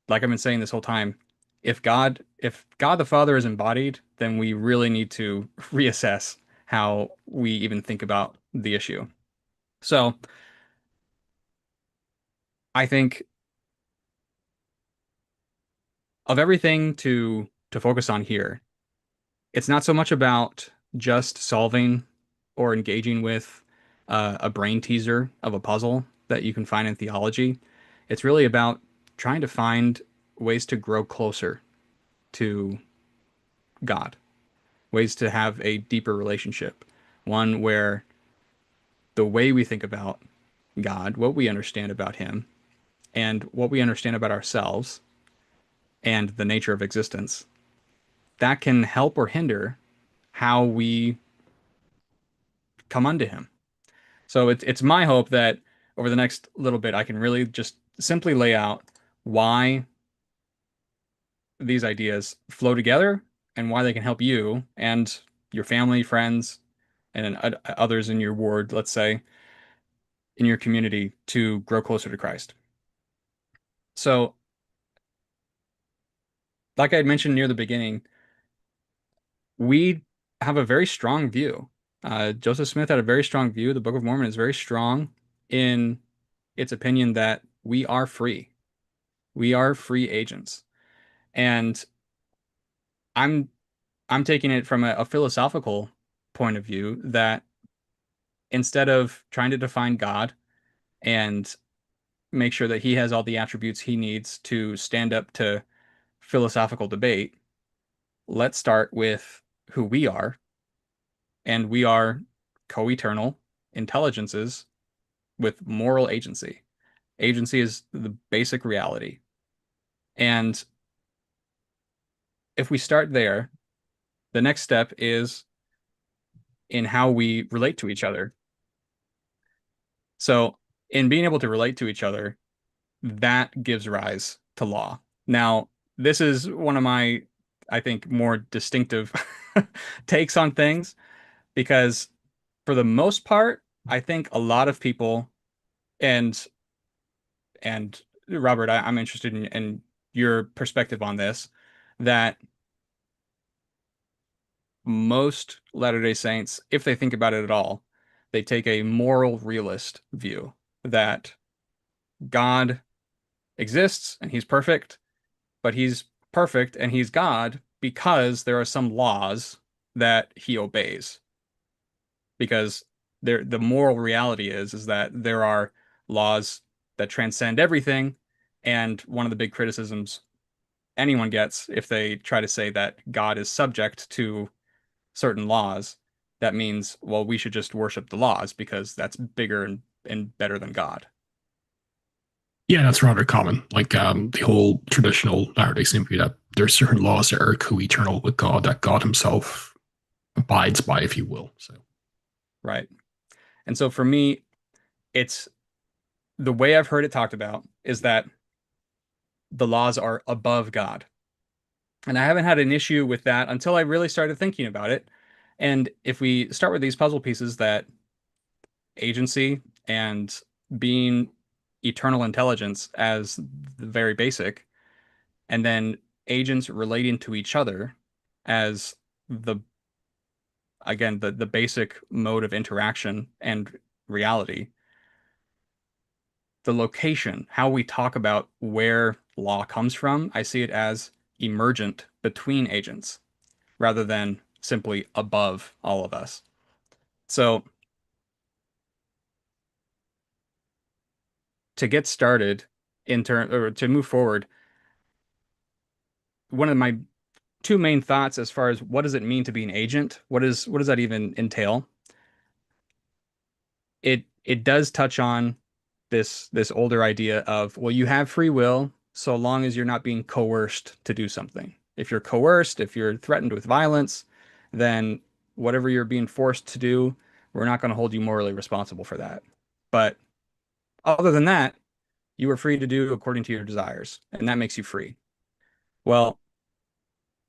like I've been saying this whole time, if God the Father is embodied, then we really need to reassess how we even think about the issue. So I think of everything to focus on here, it's not so much about just solving or engaging with a brain teaser of a puzzle that you can find in theology. It's really about trying to find ways to grow closer to God, ways to have a deeper relationship, one where the way we think about God, what we understand about Him, and what we understand about ourselves and the nature of existence, that can help or hinder how we come unto Him. So it's my hope that over the next little bit, I can really just simply lay out why these ideas flow together and why they can help you and your family, friends, and others in your ward, let's say, in your community to grow closer to Christ. So, like I had mentioned near the beginning, we have a very strong view. Joseph Smith had a very strong view. The Book of Mormon is very strong in its opinion that we are free. We are free agents. And I'm I'm taking it from a philosophical point of view that instead of trying to define God and make sure that he has all the attributes he needs to stand up to philosophical debate, let's start with who we are. And we are co-eternal intelligences with moral agency. Agency is the basic reality. And if we start there, the next step is in how we relate to each other. So, in being able to relate to each other, that gives rise to law. Now, this is one of my, I think, more distinctive takes on things because for the most part, I think a lot of people and and Robert, I'm interested in your perspective on this, that most Latter-day Saints, if they think about it at all, they take a moral realist view that God exists and he's perfect, but he's perfect and he's God because there are some laws that he obeys. Because the moral reality is that there are laws that transcend everything, and one of the big criticisms anyone gets if they try to say that God is subject to certain laws, that means, well, we should just worship the laws because that's bigger and better than God. Yeah, that's rather common. Like the whole traditional Latter-day Saint view that there's certain laws that are co-eternal with God that God Himself abides by, if you will. So Right. And so for me, it's the way I've heard it talked about is that the laws are above God. And I haven't had an issue with that until I really started thinking about it. And if we start with these puzzle pieces that agency and being eternal intelligence as the very basic, and then agents relating to each other as the again the basic mode of interaction and reality, the location, how we talk about where law comes from, I see it as emergent between agents rather than simply above all of us. So to get started in turn or to move forward, one of my two main thoughts as far as what does it mean to be an agent? What does that even entail? It does touch on this older idea of, well, you have free will so long as you're not being coerced to do something. If you're coerced, if you're threatened with violence, then whatever you're being forced to do, we're not going to hold you morally responsible for that. But other than that, you are free to do according to your desires, and that makes you free. Well,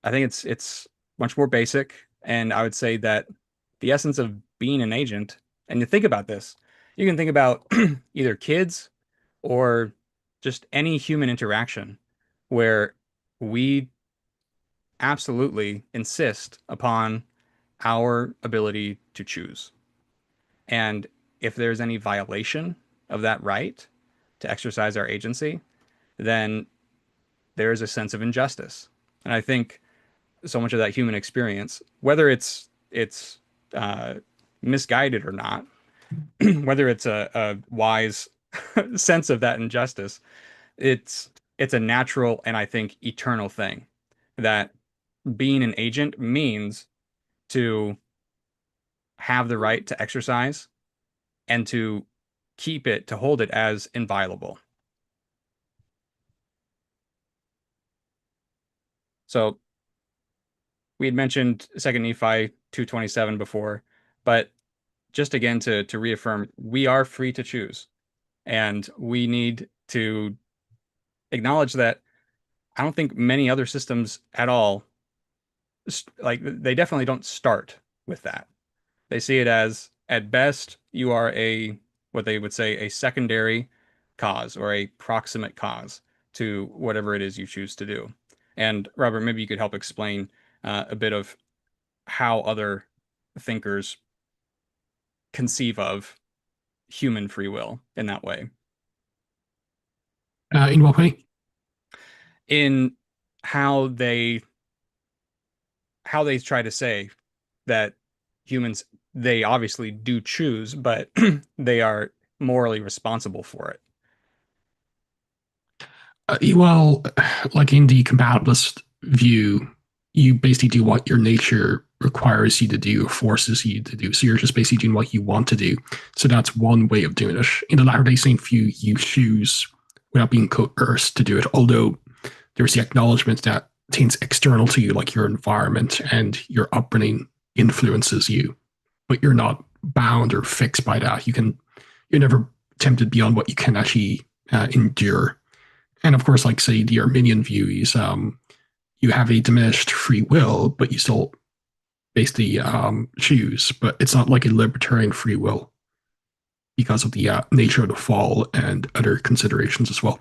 I think it's much more basic, and I would say that the essence of being an agent, and you think about this, you can think about either kids or just any human interaction where we absolutely insist upon our ability to choose. And if there's any violation of that right to exercise our agency, then there is a sense of injustice. And I think so much of that human experience, whether it's uh, misguided or not, whether it's a wise sense of that injustice, it's it's a natural and I think eternal thing that being an agent means to have the right to exercise and to keep it, to hold it as inviolable. So we had mentioned Second Nephi 2:27 before, but just again to reaffirm, we are free to choose, and we need to acknowledge that I don't think many other systems at all, like they definitely don't start with that. They see it as, at best, you are a, what they would say, a secondary cause or a proximate cause to whatever it is you choose to do. And Robert, maybe you could help explain a bit of how other thinkers conceive of human free will in that way. In what way? In how they how they try to say that humans, they obviously do choose, but they are morally responsible for it. Well, like in the compatibilist view, you basically do what your nature requires you to do, or forces you to do. So you're just basically doing what you want to do. So that's one way of doing it. In the Latter day Saint view, you choose without being coerced to do it. Although there's the acknowledgement that things external to you, like your environment and your upbringing, influences you, but you're not bound or fixed by that. You're never tempted beyond what you can actually endure. And of course, like say the Arminian view is you have a diminished free will, but you still basically choose. But it's not like a libertarian free will because of the nature of the fall and other considerations as well.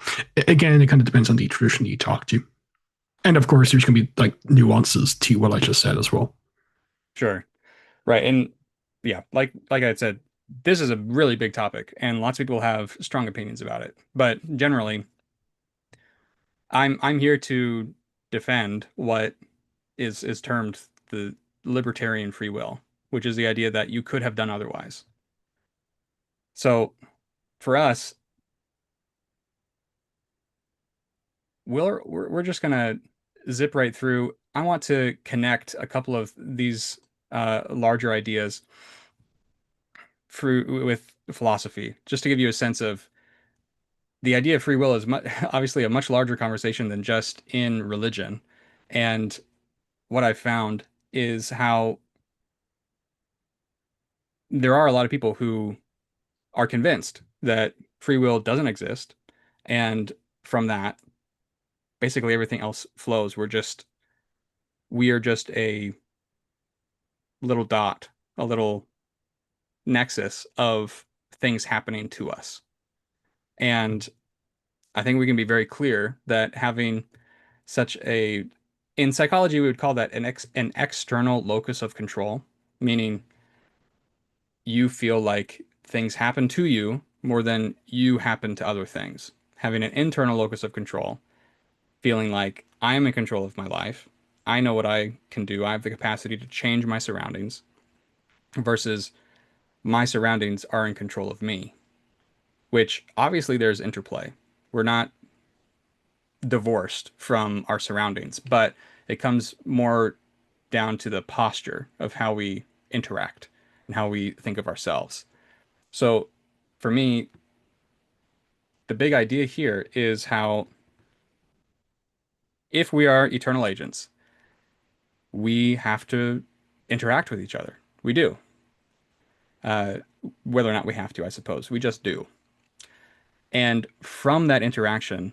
Again, it kind of depends on the tradition you talk to. And of course, there's going to be like nuances to what I just said as well. Sure. Right. And yeah, like I said, this is a really big topic and lots of people have strong opinions about it. But generally, I'm here to defend what is termed the libertarian free will, which is the idea that you could have done otherwise. So for us, we're just gonna zip right through. I want to connect a couple of these larger ideas through with philosophy, just to give you a sense of the idea of free will is obviously a much larger conversation than just in religion. And what I've found is how there are a lot of people who are convinced that free will doesn't exist. And from that, basically everything else flows. We are just a little dot, a little nexus of things happening to us. And I think we can be very clear that having such a, in psychology, we would call that an external locus of control, meaning you feel like things happen to you more than you happen to other things. Having an internal locus of control, feeling like I am in control of my life. I know what I can do. I have the capacity to change my surroundings versus my surroundings are in control of me, which obviously there's interplay. We're not divorced from our surroundings, but it comes more down to the posture of how we interact and how we think of ourselves. So for me, the big idea here is how if we are eternal agents, we have to interact with each other. We do. Uh, Whether or not we have to, I suppose. We just do. And from that interaction,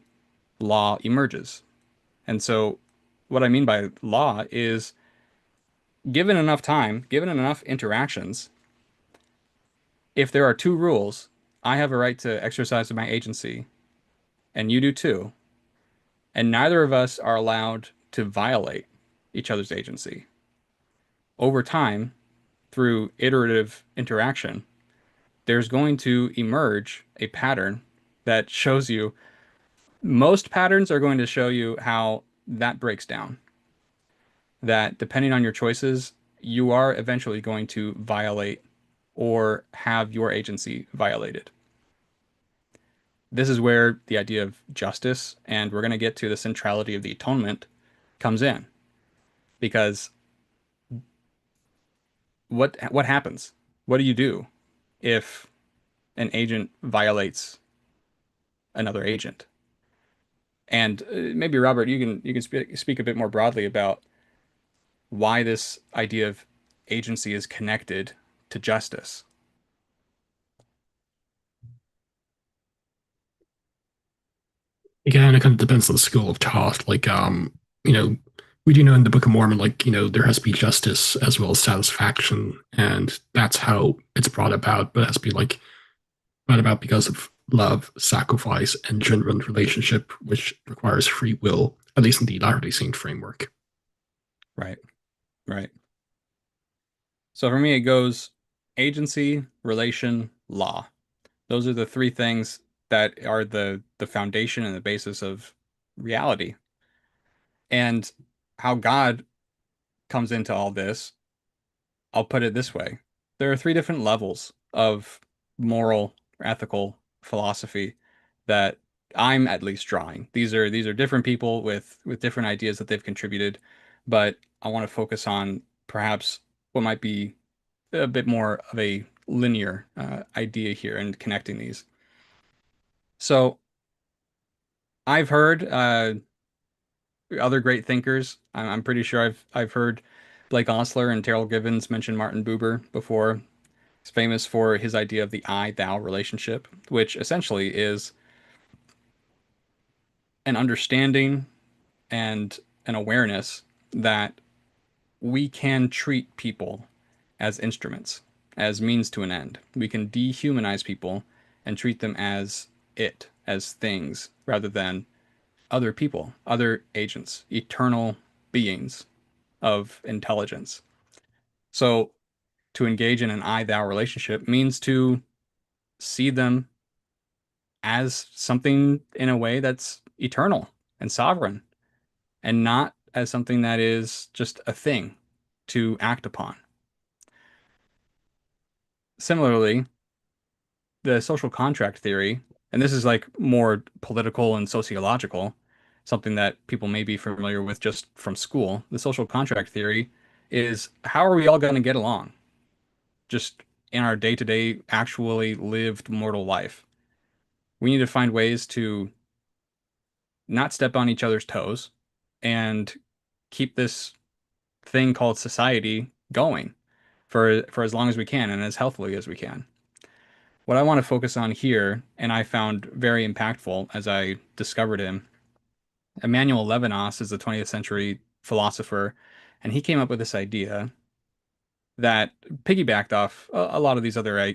law emerges. And so, what I mean by law is given enough time, given enough interactions, if there are two rules, I have a right to exercise my agency, and you do too, and neither of us are allowed to violate each other's agency. Over time, through iterative interaction, there's going to emerge a pattern that shows you, most patterns are going to show you how that breaks down. That depending on your choices, you are eventually going to violate or have your agency violated. This is where the idea of justice, and we're going to get to the centrality of the atonement, comes in. Because what happens? What do you do if an agent violates another agent? And maybe Robert, you can speak a bit more broadly about why this idea of agency is connected to justice. Again, it kind of depends on the school of thought. You know, we do know in the Book of Mormon, there has to be justice as well as satisfaction, and that's how it's brought about. But it has to be brought about because of love, sacrifice, and genuine relationship, which requires free will, at least in the Latter-day Saint framework. Right, right. So for me, it goes agency, relation, law. Those are the three things that are the foundation and the basis of reality. And how God comes into all this, I'll put it this way. There are three different levels of moral or ethical philosophy that I'm at least drawing. These are different people with different ideas that they've contributed, but I want to focus on perhaps what might be a bit more of a linear idea here and connecting these. So I've heard other great thinkers. I'm pretty sure I've heard Blake Osler and Terrell Givens mention Martin Buber before. He's famous for his idea of the I-thou relationship, which essentially is an understanding and an awareness that we can treat people as instruments, as means to an end. We can dehumanize people and treat them as as things, rather than other people, other agents, eternal beings of intelligence. So to engage in an I-thou relationship means to see them as something in a way that's eternal and sovereign, and not as something that is just a thing to act upon. Similarly, the social contract theory, and this is like more political and sociological, something that people may be familiar with just from school. The social contract theory is how are we all going to get along just in our day-to-day, actually lived mortal life? We need to find ways to not step on each other's toes and keep this thing called society going for as long as we can and as healthily as we can. What I want to focus on here, and I found very impactful as I discovered him, Emmanuel Levinas is a 20th century philosopher, and he came up with this idea that piggybacked off a lot of these other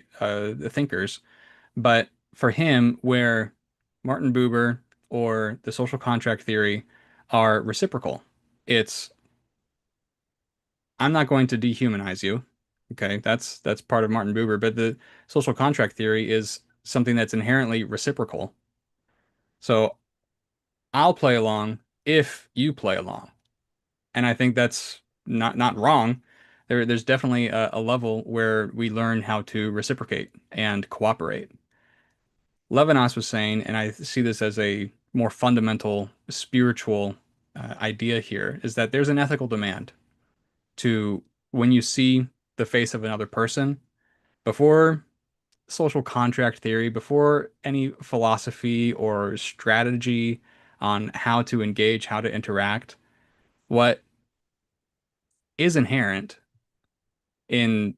thinkers. But for him, where Martin Buber or the social contract theory are reciprocal, it's I'm not going to dehumanize you. Okay, that's part of Martin Buber, but the social contract theory is something that's inherently reciprocal. So I'll play along if you play along. And I think that's not wrong. There's definitely a level where we learn how to reciprocate and cooperate. Levinas was saying, and I see this as a more fundamental spiritual idea here, is that there's an ethical demand to when you see the face of another person, before social contract theory, before any philosophy or strategy on how to engage, how to interact, what is inherent in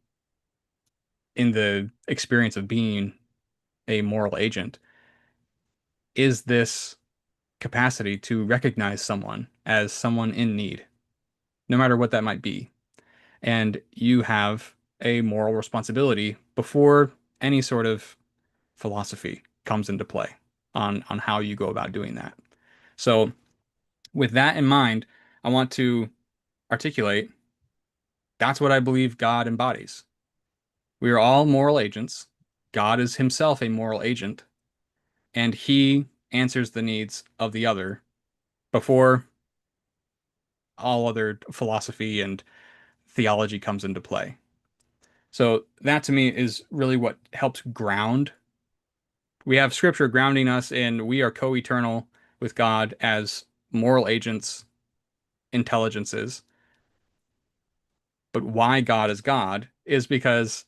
the experience of being a moral agent is this capacity to recognize someone as someone in need, no matter what that might be. And you have a moral responsibility before any sort of philosophy comes into play on how you go about doing that. So, with that in mind, I want to articulate that's what I believe God embodies. We are all moral agents. God is himself a moral agent, and he answers the needs of the other before all other philosophy and theology comes into play. So that to me is really what helps ground. We have scripture grounding us in we are co-eternal with God as moral agents, intelligences. But why God is God is because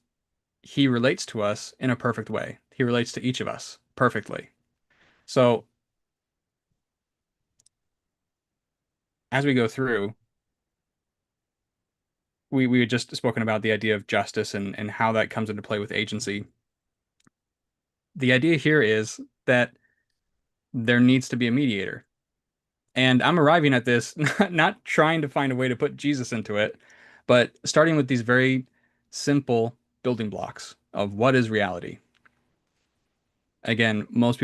he relates to us in a perfect way. He relates to each of us perfectly. So as we go through, we had just spoken about the idea of justice and how that comes into play with agency. The idea here is that there needs to be a mediator. And I'm arriving at this not trying to find a way to put Jesus into it, but starting with these very simple building blocks of what is reality. Again, most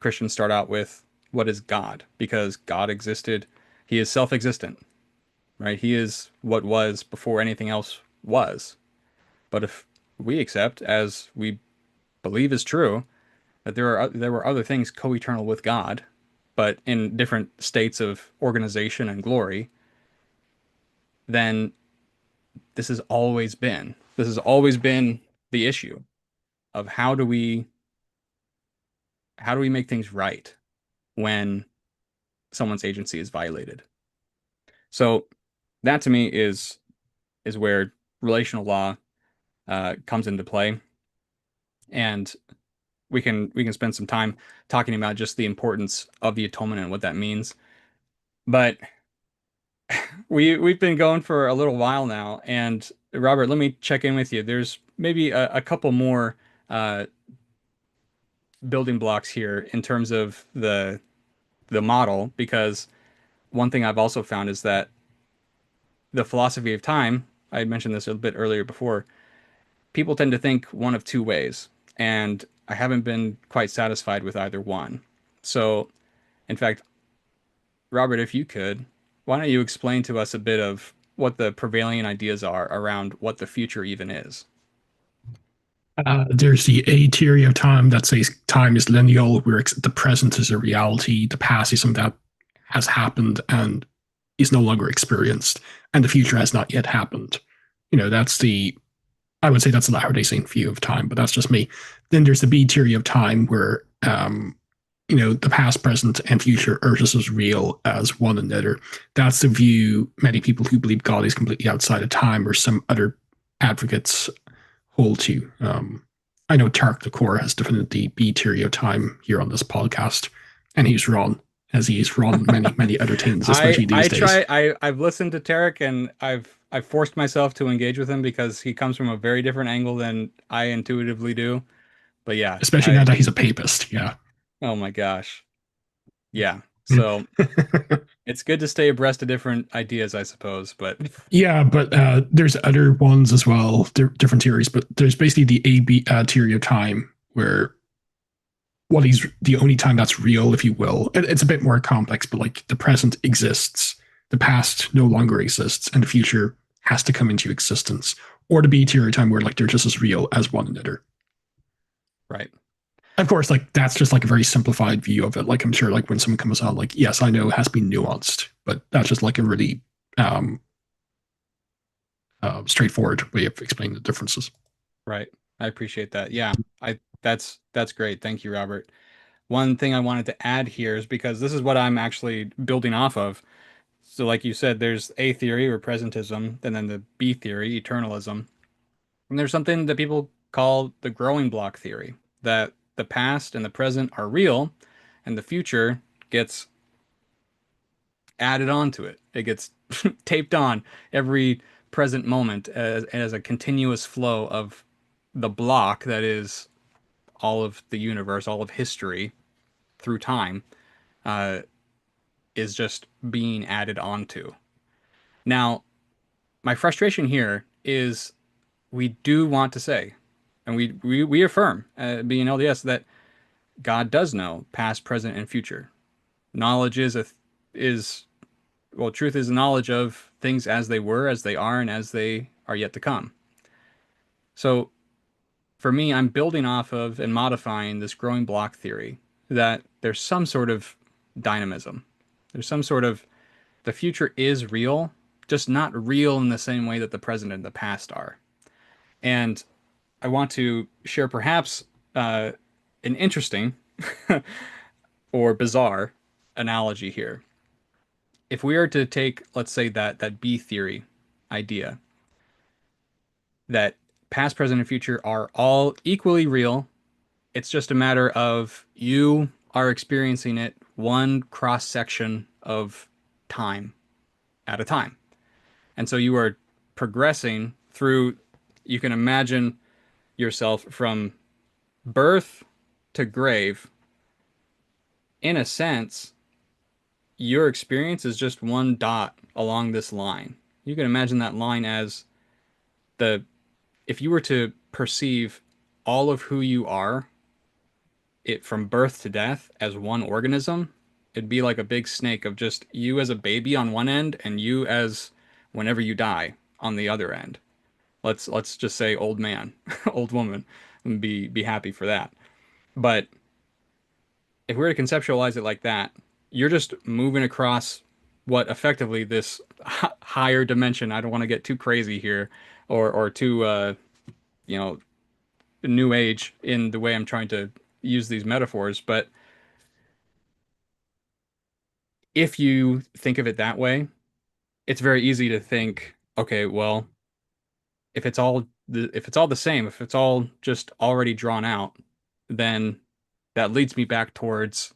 Christians start out with what is God, because God existed. He is self-existent, right? He is what was before anything else was. But if we accept, as we believe is true, that there were other things co-eternal with God, but in different states of organization and glory, then this has always been the issue of how do we make things right when someone's agency is violated. So that to me is where relational law comes into play, and we can spend some time talking about just the importance of the atonement and what that means. But we've been going for a little while now, and Robert, let me check in with you. There's maybe a couple more uh, building blocks here in terms of the model, because one thing I've also found is that the philosophy of time, I mentioned this a bit earlier before, people tend to think one of two ways, and I haven't been quite satisfied with either one. So, in fact, Robert, if you could, why don't you explain to us a bit of what the prevailing ideas are around what the future even is? There's the A theory of time that says time is lineal, where the present is a reality, the past is something that has happened and is no longer experienced, and the future has not yet happened. That's I would say that's the Latter-day Saint view of time, but that's just me. Then there's the B theory of time, where the past, present, and future are just as real as one another. That's the view many people who believe God is completely outside of time, or some other advocates hold to. I know Tarek the Core has defended the B theory of time here on this podcast, and he's wrong, as he's wrong many, many other things, especially these days. I've listened to Tarek, and I've forced myself to engage with him because he comes from a very different angle than I intuitively do. But yeah, Especially now that he's a papist. Yeah. oh my gosh. Yeah. So it's good to stay abreast of different ideas, I suppose, but Yeah, but there's other ones as well, different theories, but there's basically the AB theory of time, where what is the only time that's real, if you will. It's a bit more complex, but like the present exists, the past no longer exists, and the future has to come into existence. Or the B theory of time, where like they're just as real as one another. right. Of course, like that's just like a very simplified view of it. Like I'm sure, like when someone comes on, like yes, I know it has been nuanced, but that's just like a really straightforward way of explaining the differences. Right. I appreciate that. Yeah. That's great. Thank you, Robert. One thing I wanted to add here is because this is what I'm actually building off of. So like you said, there's A theory or presentism, and then the B theory, eternalism. And there's something that people call the growing block theory, that the past and the present are real and the future gets added onto it. It gets taped on every present moment as a continuous flow of the block that is all of the universe, all of history through time, uh, is just being added onto. Now, my frustration here is we do want to say, and we affirm, being LDS, that God does know past, present, and future. Knowledge is well, truth is knowledge of things as they were, as they are, and as they are yet to come. So for me, I'm building off of and modifying this growing block theory that there's some sort of dynamism. There's some sort of the future is real, just not real in the same way that the present and the past are. And I want to share perhaps an interesting or bizarre analogy here. If we are to take, let's say, that B theory idea, that past, present, and future are all equally real, it's just a matter of you are experiencing it one cross section of time at a time. And so you are progressing through, you can imagine yourself from birth to grave in a sense, your experience is just one dot along this line. You can imagine that line as the if you were to perceive all of who you are, it from birth to death as one organism, it'd be like a big snake of just you as a baby on one end and you as whenever you die on the other end. Let's just say old man, old woman, and be happy for that. But if we were to conceptualize it like that, you're just moving across what effectively this higher dimension. I don't want to get too crazy here, or too you know new age in the way I'm trying to use these metaphors. But if you think of it that way, it's very easy to think, okay, well, if it's all the same, if it's all just already drawn out, then that leads me back towards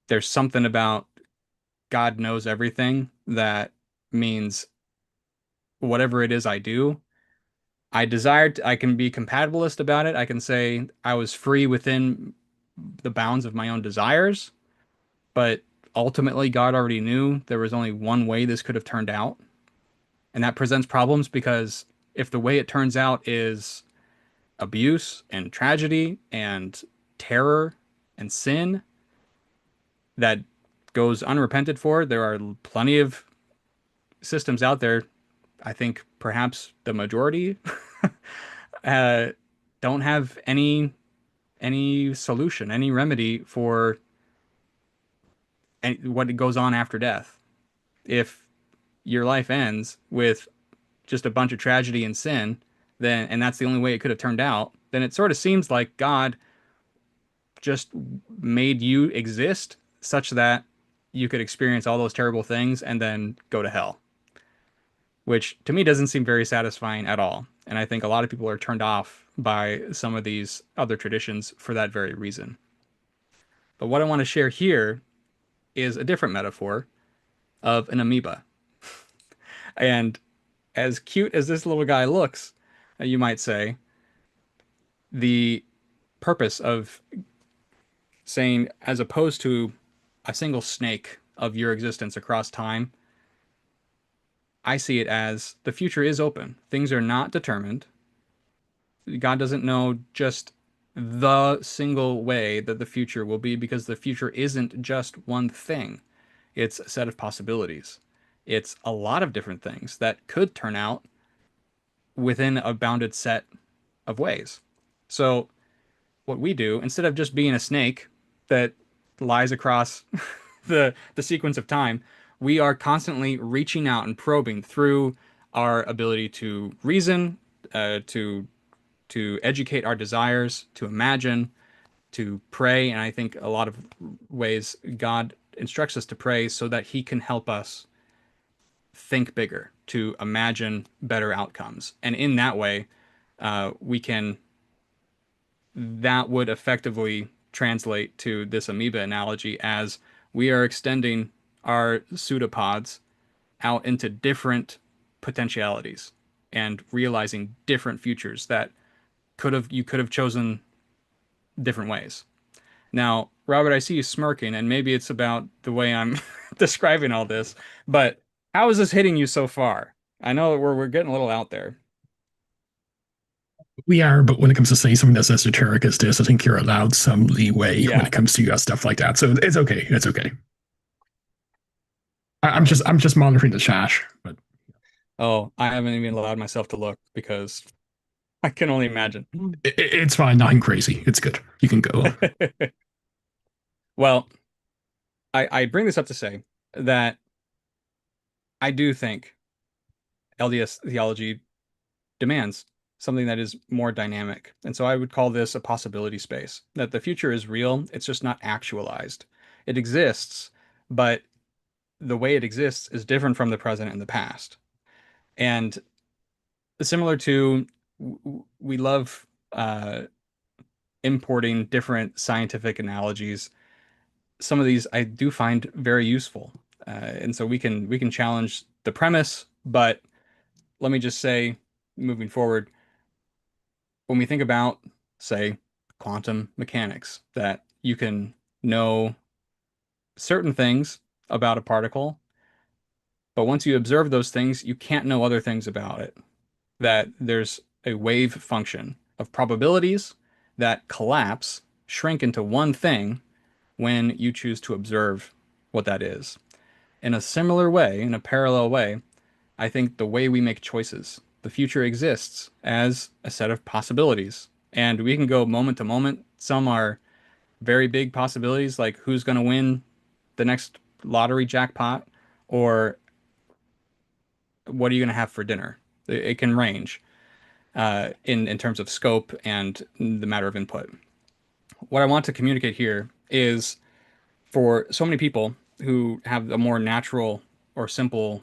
there's something about God knows everything that means whatever it is I do, I can be compatibilist about it. I can say I was free within the bounds of my own desires, but ultimately God already knew there was only one way this could have turned out. And that presents problems because if the way it turns out is abuse and tragedy and terror and sin that goes unrepented for, there are plenty of systems out there. I think perhaps the majority uh, don't have any solution, any remedy for what goes on after death. If your life ends with just a bunch of tragedy and sin, then and that's the only way it could have turned out, then it sort of seems like God just made you exist such that you could experience all those terrible things and then go to hell, which to me doesn't seem very satisfying at all. And I think a lot of people are turned off by some of these other traditions for that very reason. But what I want to share here is a different metaphor of an amoeba. And as cute as this little guy looks, you might say, the purpose of saying, as opposed to a single snake of your existence across time, I see it as the future is open. Things are not determined. God doesn't know just the single way that the future will be because the future isn't just one thing. It's a set of possibilities. It's a lot of different things that could turn out within a bounded set of ways. So, what we do, instead of just being a snake that lies across the sequence of time, we are constantly reaching out and probing through our ability to reason, to educate our desires, to imagine, to pray. And I think a lot of ways God instructs us to pray so that He can help us think bigger, to imagine better outcomes. And in that way, we can, that would effectively translate to this amoeba analogy as we are extending our pseudopods out into different potentialities and realizing different futures that you could have chosen different ways. Now, Robert, I see you smirking, and maybe it's about the way I'm describing all this, but how is this hitting you so far? I know that we're getting a little out there. We are, but when it comes to saying something that's as esoteric as this, I think you're allowed some leeway when Yeah. it comes to stuff like that. So it's okay. It's okay. I'm just monitoring the chat, but Oh, I haven't even allowed myself to look because I can only imagine. it's fine. Nothing crazy. It's good. You can go. Well, I bring this up to say that I do think LDS theology demands something that is more dynamic. And so I would call this a possibility space, that the future is real, it's just not actualized. It exists, but the way it exists is different from the present and the past. And similar to, we love importing different scientific analogies. Some of these I do find very useful. And so we can challenge the premise, but let me just say, moving forward, when we think about, say, quantum mechanics, that you can know certain things about a particle, but once you observe those things, you can't know other things about it. That there's a wave function of probabilities that collapse, shrink into one thing when you choose to observe what that is. In a similar way, in a parallel way, I think the way we make choices, the future exists as a set of possibilities. And we can go moment to moment. Some are very big possibilities, like who's going to win the next lottery jackpot, or what are you going to have for dinner? It can range in terms of scope and the matter of input. What I want to communicate here is for so many people who have a more natural or simple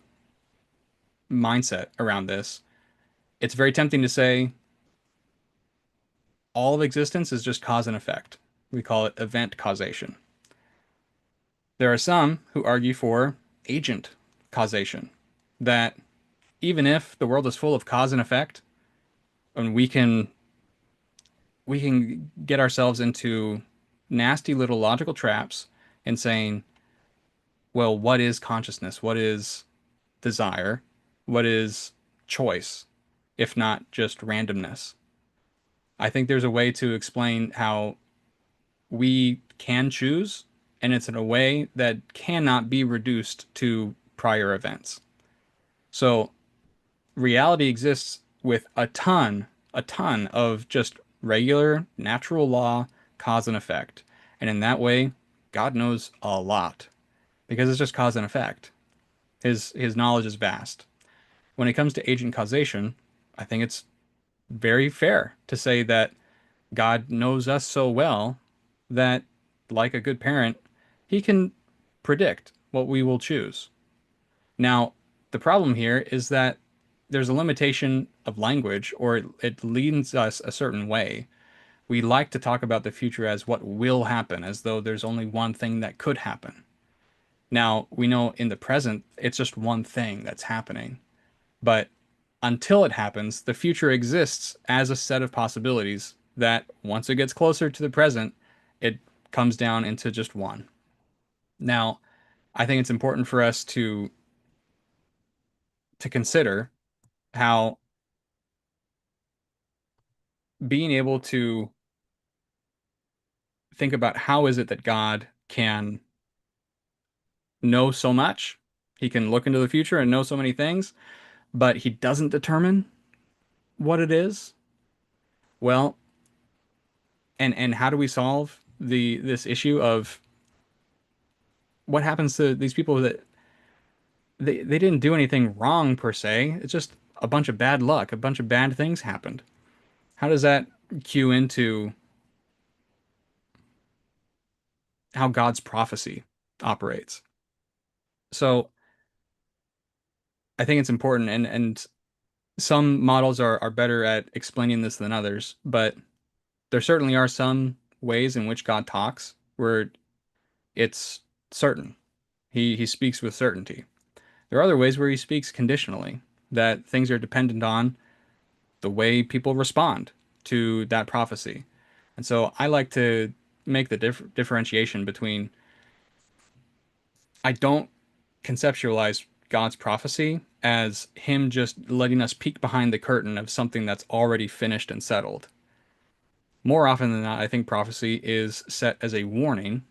mindset around this, it's very tempting to say all of existence is just cause and effect. We call it event causation. There are some who argue for agent causation, that even if the world is full of cause and effect, and we can get ourselves into nasty little logical traps and saying, well, what is consciousness? What is desire? What is choice, if not just randomness? I think there's a way to explain how we can choose, and it's in a way that cannot be reduced to prior events. So reality exists with a ton of just regular natural law, cause and effect. And in that way, God knows a lot because it's just cause and effect. His knowledge is vast. When it comes to agent causation, I think it's very fair to say that God knows us so well that, like a good parent, he can predict what we will choose. Now, the problem here is that there's a limitation of language, or it leans us a certain way. We like to talk about the future as what will happen, as though there's only one thing that could happen. Now, we know in the present, it's just one thing that's happening. But until it happens, the future exists as a set of possibilities that once it gets closer to the present, it comes down into just one. Now, I think it's important for us to consider how being able to think about how is it that God can know so much. He can look into the future and know so many things, but he doesn't determine what it is. Well, and how do we solve the this issue of what happens to these people that they didn't do anything wrong per se. It's just a bunch of bad luck, a bunch of bad things happened. How does that cue into how God's prophecy operates? So I think it's important, and some models are better at explaining this than others, but there certainly are some ways in which God talks where it's certain. He speaks with certainty. There are other ways where he speaks conditionally, that things are dependent on the way people respond to that prophecy. And so I like to make the differentiation between, I don't conceptualize God's prophecy as him just letting us peek behind the curtain of something that's already finished and settled. More often than not, I think prophecy is set as a warning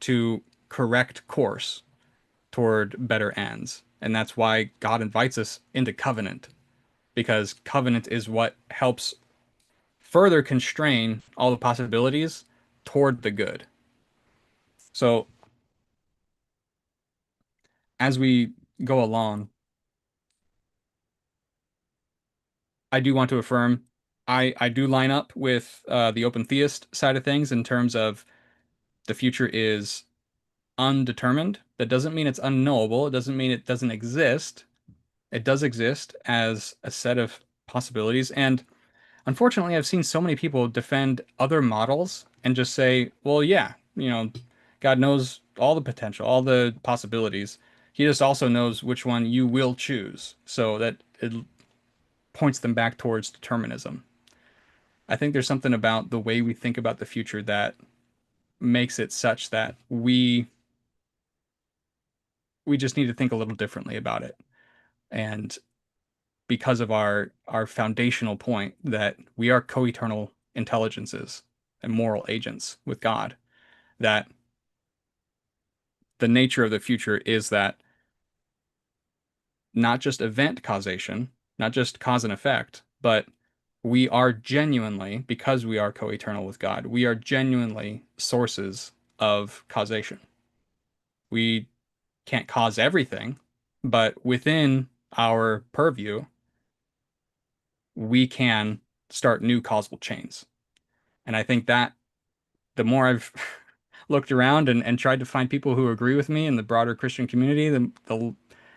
to correct course toward better ends. And that's why God invites us into covenant, because covenant is what helps further constrain all the possibilities toward the good. So as we go along, I do want to affirm I do line up with the open theist side of things in terms of the future is undetermined. That doesn't mean it's unknowable. It doesn't mean it doesn't exist. It does exist as a set of possibilities. And unfortunately, I've seen so many people defend other models and just say, well, yeah, God knows all the potential, all the possibilities. He just also knows which one you will choose. So that it points them back towards determinism. I think there's something about the way we think about the future that makes it such that we we just need to think a little differently about it. And because of our foundational point that we are co-eternal intelligences and moral agents with God, that the nature of the future is that not just event causation, not just cause and effect, but we are genuinely, because we are co-eternal with God, we are genuinely sources of causation. We can't cause everything, but within our purview, we can start new causal chains. And I think that the more I've looked around and tried to find people who agree with me in the broader Christian community,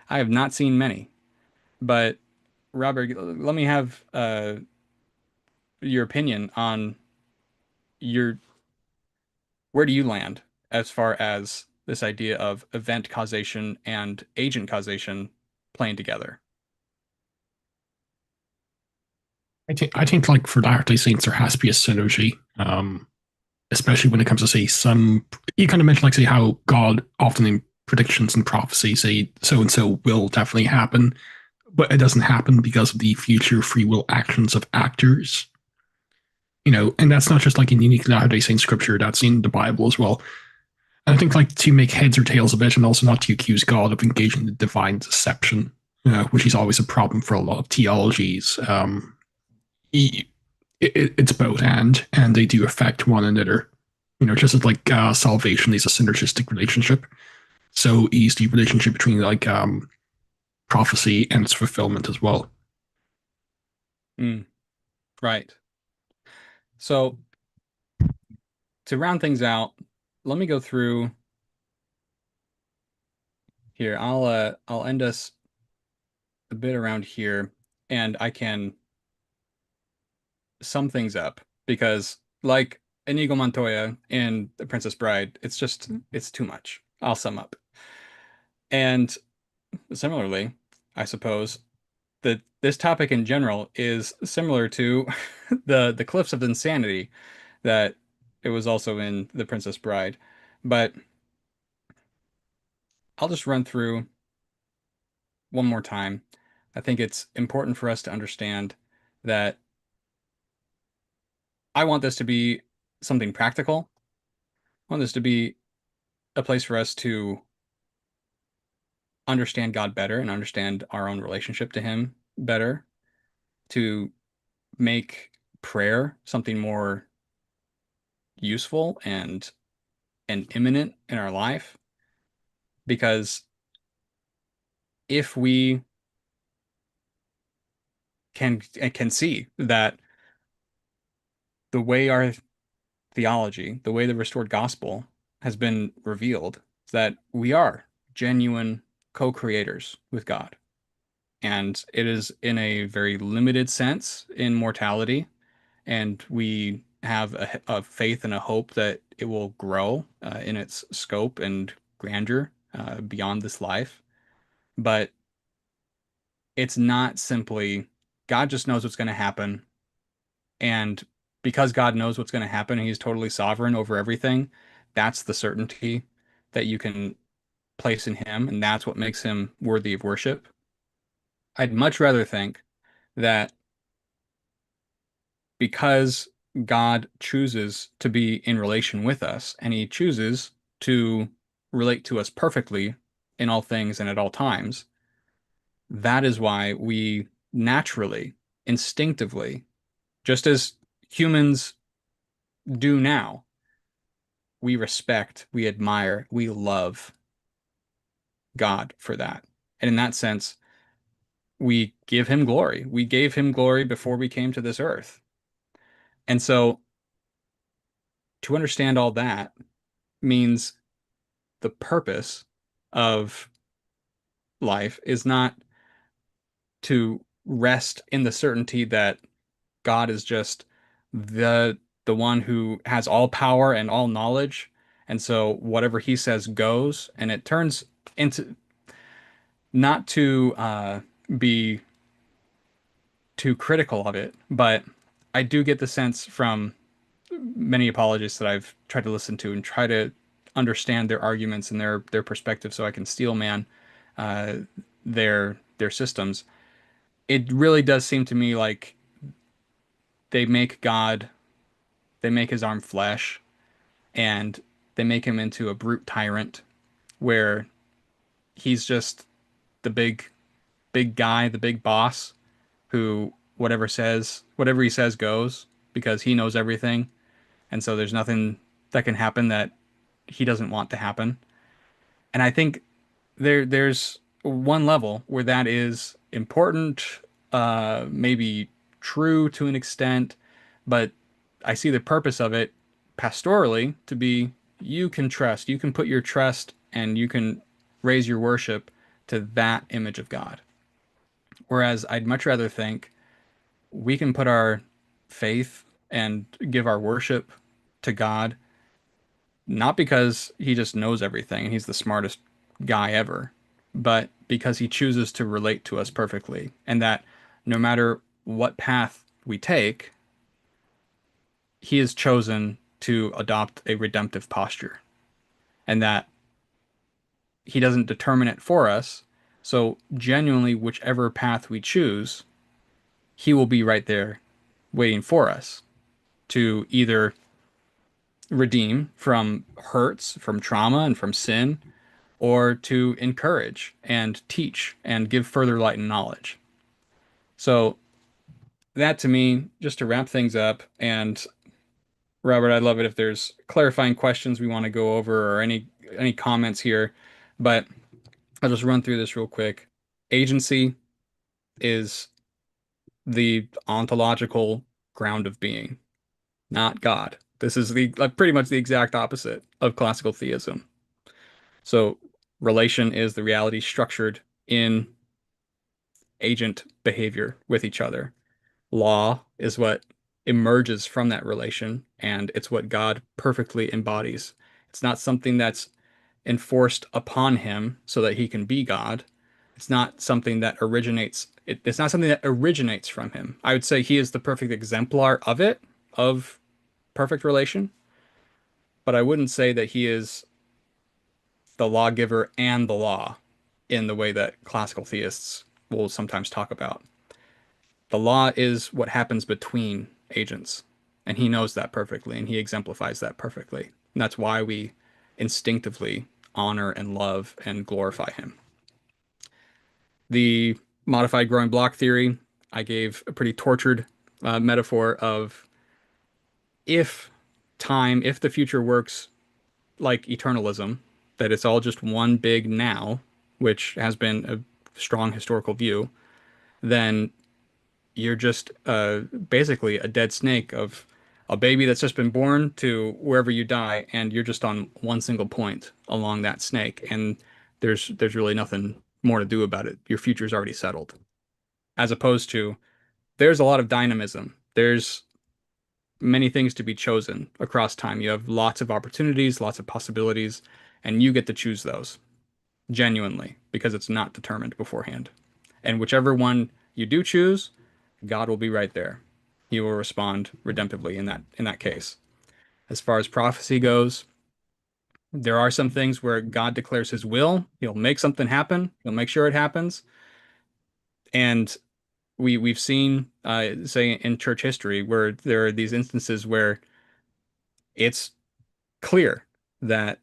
I have not seen many. But Robert, let me have your opinion on your where do you land as far as this idea of event causation and agent causation playing together? I think like for Latter-day Saints, there has to be a synergy, especially when it comes to say some. You kind of mentioned like say how God often in predictions and prophecy say so and so will definitely happen, but it doesn't happen because of the future free will actions of actors. And that's not just like in unique Latter-day Saint scripture. That's in the Bible as well. And I think like to make heads or tails of it, and also not to accuse God of engaging in divine deception, which is always a problem for a lot of theologies. It's both and they do affect one another. Just as like salvation is a synergistic relationship, so is the relationship between like prophecy and its fulfillment as well. Mm, right. So to round things out, let me go through here. I'll end us a bit around here, and I can sum things up because, like Inigo Montoya in The Princess Bride, it's too much. I'll sum up. And similarly, I suppose that this topic in general is similar to the cliffs of insanity that it was also in The Princess Bride. But I'll just run through one more time. I think it's important for us to understand that I want this to be something practical. I want this to be a place for us to understand God better and understand our own relationship to Him better, to make prayer something more useful and imminent in our life. Because if we can see that the way our theology, the way the restored gospel has been revealed, is that we are genuine co-creators with God. And it is in a very limited sense in mortality. And we have a faith and a hope that it will grow in its scope and grandeur beyond this life. But it's not simply God just knows what's going to happen. And because God knows what's going to happen and He's totally sovereign over everything, that's the certainty that you can place in Him. And that's what makes Him worthy of worship. I'd much rather think that because God chooses to be in relation with us and He chooses to relate to us perfectly in all things and at all times, that is why we naturally, instinctively, just as humans do now, we respect, we admire, we love God for that. And in that sense, we give Him glory. We gave Him glory before we came to this earth. And so to understand all that means the purpose of life is not to rest in the certainty that God is just the one who has all power and all knowledge. And so whatever He says goes, and it turns into not to be too critical of it, but I do get the sense from many apologists that I've tried to listen to and try to understand their arguments and their perspective so I can steel man. uh, their systems. It really does seem to me like they make God, they make his arm flesh, and they make him into a brute tyrant where he's just the big guy, the big boss who whatever he says goes because he knows everything. And so there's nothing that can happen that he doesn't want to happen. And I think there's one level where that is important, maybe true to an extent, but I see the purpose of it pastorally to be you can put your trust and you can raise your worship to that image of God. Whereas I'd much rather think we can put our faith and give our worship to God, not because he just knows everything and he's the smartest guy ever, but because he chooses to relate to us perfectly. And that no matter what path we take, he has chosen to adopt a redemptive posture. And that he doesn't determine it for us. So, genuinely, whichever path we choose, he will be right there waiting for us to either redeem from hurts, from trauma, and from sin, or to encourage and teach and give further light and knowledge. So, that to me, just to wrap things up, and Robert, I'd love it if there's clarifying questions we want to go over or any comments here, but I'll just run through this real quick. Agency is the ontological ground of being, not God. This is the pretty much the exact opposite of classical theism. So relation is the reality structured in agent behavior with each other. Law is what emerges from that relation, and it's what God perfectly embodies. It's not something that's enforced upon him so that he can be God. It's not something that it's not something that originates from him. I would say he is the perfect exemplar of it, of perfect relation, but I wouldn't say that he is the lawgiver and the law in the way that classical theists will sometimes talk about. The law is what happens between agents, and he knows that perfectly, and he exemplifies that perfectly. And that's why we instinctively honor and love and glorify him. The modified growing block theory, I gave a pretty tortured metaphor of if if the future works like eternalism, that it's all just one big now, which has been a strong historical view, then you're just basically a dead snake of a baby that's just been born to wherever you die, and you're just on one single point along that snake, and there's really nothing more to do about it. Your future's already settled. As opposed to there's a lot of dynamism. There's many things to be chosen across time. You have lots of opportunities, lots of possibilities, and you get to choose those genuinely because it's not determined beforehand. And whichever one you do choose, God will be right there. He will respond redemptively in that case. As far as prophecy goes, there are some things where God declares his will. He'll make something happen. He'll make sure it happens. And we've seen say in church history where there are these instances where it's clear that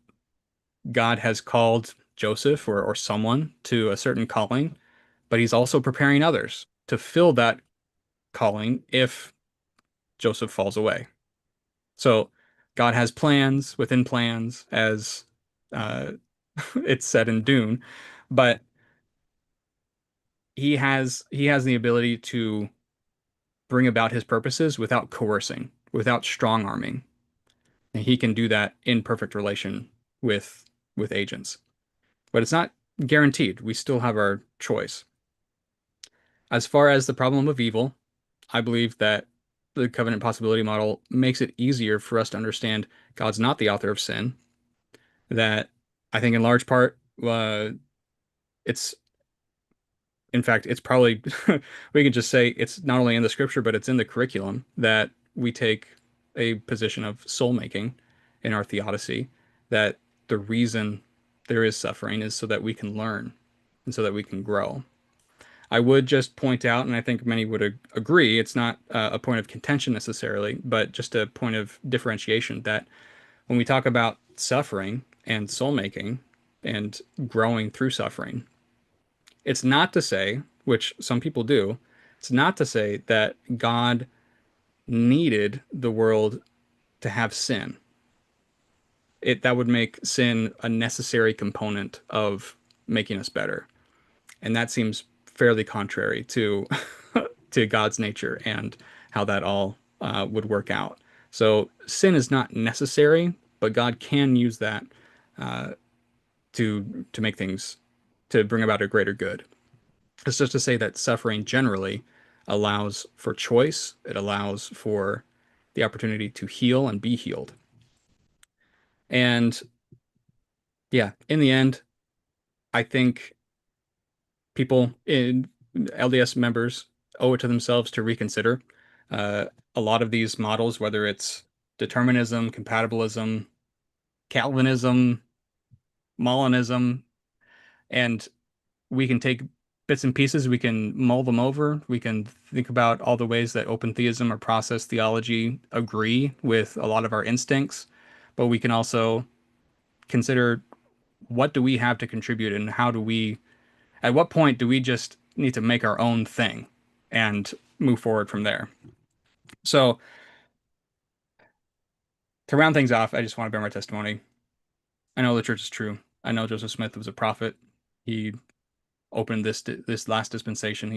God has called Joseph or someone to a certain calling, but he's also preparing others to fill that calling if Joseph falls away. So God has plans within plans, as uh, it's said in Dune, but he has the ability to bring about his purposes without coercing, without strong arming. And he can do that in perfect relation with agents. But it's not guaranteed. We still have our choice. As far as the problem of evil, I believe that the covenant possibility model makes it easier for us to understand God's not the author of sin. That I think in large part, it's in fact, it's probably we can just say it's not only in the scripture, but it's in the curriculum that we take a position of soul making in our theodicy, that the reason there is suffering is so that we can learn, and so that we can grow. I would just point out, and I think many would agree, it's not a point of contention necessarily, but just a point of differentiation that when we talk about suffering and soul making and growing through suffering, it's not to say, which some people do, it's not to say that God needed the world to have sin. That would make sin a necessary component of making us better. And that seems fairly contrary to to God's nature and how that all would work out. So sin is not necessary, but God can use that uh, to make things to bring about a greater good. It's just to say that suffering generally allows for choice. It allows for the opportunity to heal and be healed. And yeah, in the end, I think people in LDS members owe it to themselves to reconsider uh, a lot of these models, whether it's determinism, compatibilism, Calvinism, Molinism, and we can take bits and pieces, we can mull them over, we can think about all the ways that open theism or process theology agree with a lot of our instincts, but we can also consider what do we have to contribute and how do we at what point do we just need to make our own thing and move forward from there? So, to round things off, I just want to bear my testimony. I know the church is true. I know Joseph Smith was a prophet. He opened this last dispensation.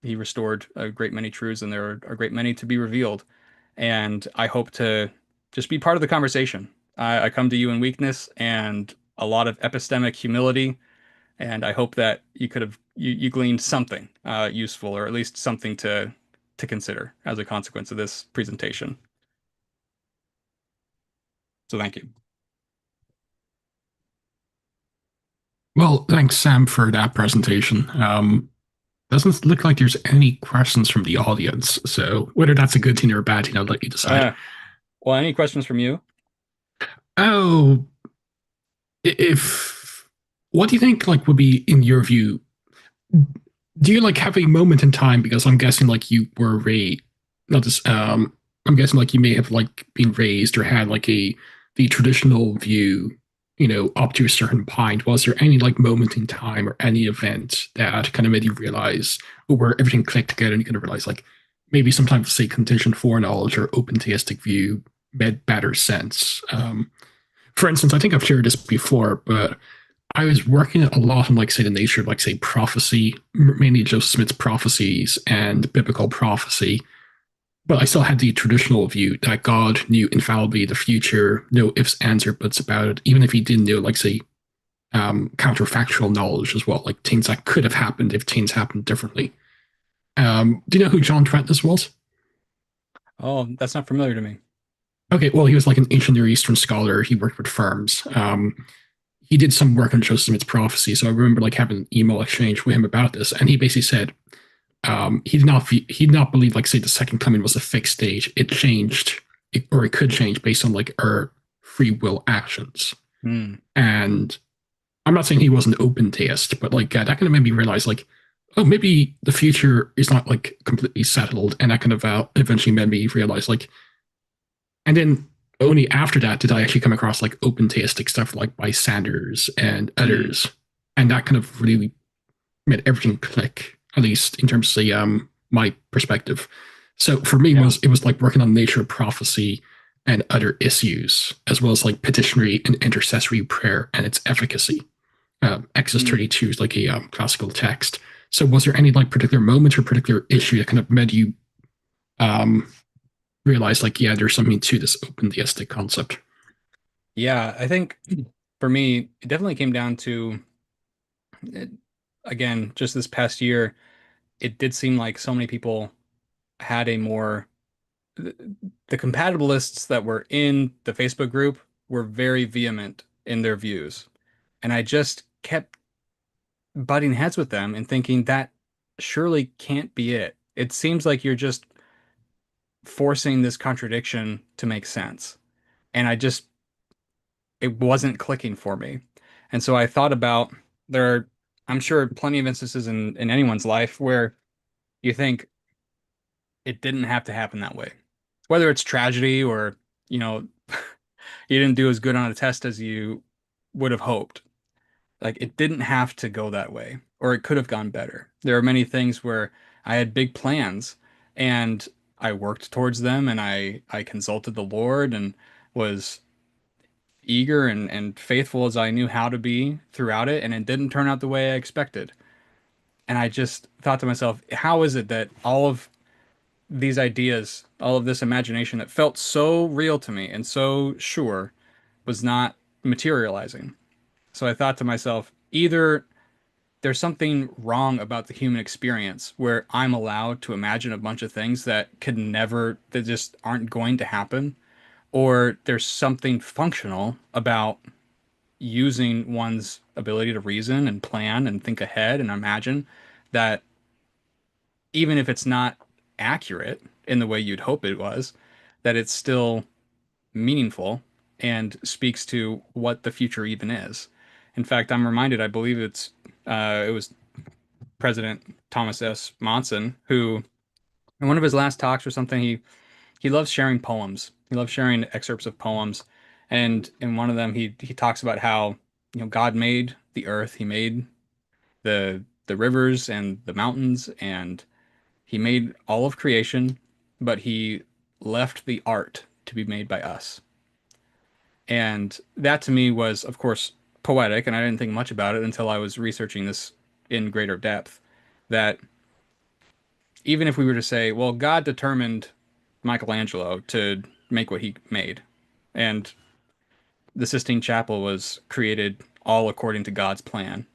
He restored a great many truths, and there are a great many to be revealed. And I hope to just be part of the conversation. I come to you in weakness and a lot of epistemic humility, and I hope that you gleaned something useful, or at least something to consider as a consequence of this presentation. So thank you. Well, thanks, Sam, for that presentation. Doesn't look like there's any questions from the audience. So whether that's a good thing or a bad thing, I'll let you decide. Uh, well, any questions from you? Oh, if what do you think like would be in your view? Do you like have a moment in time? Because I'm guessing like you were raised, not this. I'm guessing like you may have like been raised or had like a the traditional view, up to a certain point. Was there any like moment in time or any event that kind of made you realize, or where everything clicked together and you kind of realize like maybe sometimes say contingent foreknowledge or open theistic view made better sense? For instance, I think I've shared this before, but I was working a lot on, like, say, the nature of, like, say, prophecy, mainly Joseph Smith's prophecies and biblical prophecy. But I still had the traditional view that God knew infallibly the future, no ifs, ands, or buts about it, even if he didn't know, like, say, counterfactual knowledge as well, like things that could have happened if things happened differently. Do you know who John Trentis was? Oh, that's not familiar to me. Okay, well, he was like an ancient Near Eastern scholar. He worked with firms. He did some work on Joseph Smith's prophecy. So I remember like having an email exchange with him about this, and he basically said he did not believe like say the second coming was a fixed stage. It changed, or it could change based on like our free will actions. Hmm. And I'm not saying he was an open theist, but like that kind of made me realize like, oh, maybe the future is not like completely settled, and that kind of eventually made me realize like, and then only after that did I actually come across like open theistic stuff like by Sanders and Hmm. others, and that kind of really made everything click, at least in terms of the my perspective. So for me, Yeah. it was like working on nature of prophecy and other issues, as well as like petitionary and intercessory prayer and its efficacy. Exodus Hmm. 32 is like a classical text. So was there any like particular moment or particular issue that kind of made you um, realize like, yeah, there's something to this open theistic concept? Yeah, I think for me, it definitely came down to it, again, just this past year, it did seem like so many people had a more the compatibilists that were in the Facebook group were very vehement in their views. And I just kept butting heads with them and thinking that surely can't be it. It seems like you're just forcing this contradiction to make sense. And it wasn't clicking for me. And so I thought about there. I'm sure plenty of instances in anyone's life where you think it didn't have to happen that way. Whether it's tragedy or, you know, you didn't do as good on a test as you would have hoped. Like it didn't have to go that way, or it could have gone better. There are many things where I had big plans and I worked towards them and I consulted the Lord and was eager and faithful as I knew how to be throughout it, and it didn't turn out the way I expected. And I just thought to myself, how is it that all of these ideas, all of this imagination that felt so real to me and so sure was not materializing? So I thought to myself, either there's something wrong about the human experience where I'm allowed to imagine a bunch of things that could never, that just aren't going to happen, or there's something functional about using one's ability to reason and plan and think ahead and imagine that even if it's not accurate in the way you'd hope it was, that it's still meaningful and speaks to what the future even is. In fact, I'm reminded, I believe it was President Thomas S. Monson who, in one of his last talks or something, he loves sharing poems. He loves sharing excerpts of poems, and in one of them, he talks about how God made the earth, He made the rivers and the mountains, and He made all of creation, but He left the art to be made by us. And that to me was, of course, poetic, and I didn't think much about it until I was researching this in greater depth. That even if we were to say, well, God determined Michelangelo to make what he made, and the Sistine Chapel was created all according to God's plan.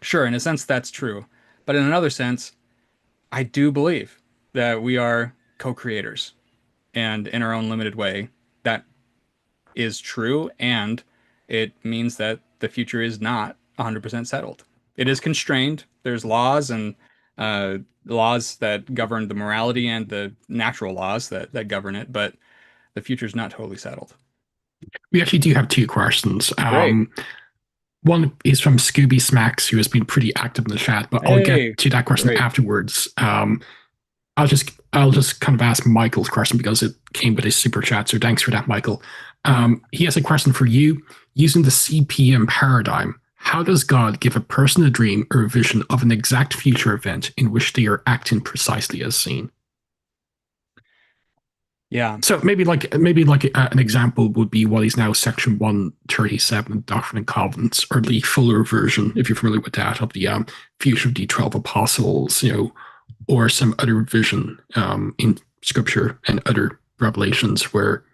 Sure, in a sense, that's true. But in another sense, I do believe that we are co creators, and in our own limited way, that is true, and it means that the future is not 100% settled. It is constrained. There's laws and uh, laws that govern the morality and the natural laws that govern it, but the future is not totally settled. We actually do have two questions. Great. One is from Scooby Smacks, who has been pretty active in the chat, but I'll get Hey, to that question great. afterwards. I'll just kind of ask Michael's question because it came with a super chat. So thanks for that, Michael. He has a question for you. Using the CPM paradigm, how does God give a person a dream or a vision of an exact future event in which they are acting precisely as seen? Yeah, So an example would be what is now Section 137 of Doctrine and Covenants, or the fuller version, if you're familiar with that, of the future of the 12 apostles, or some other vision in Scripture and other revelations where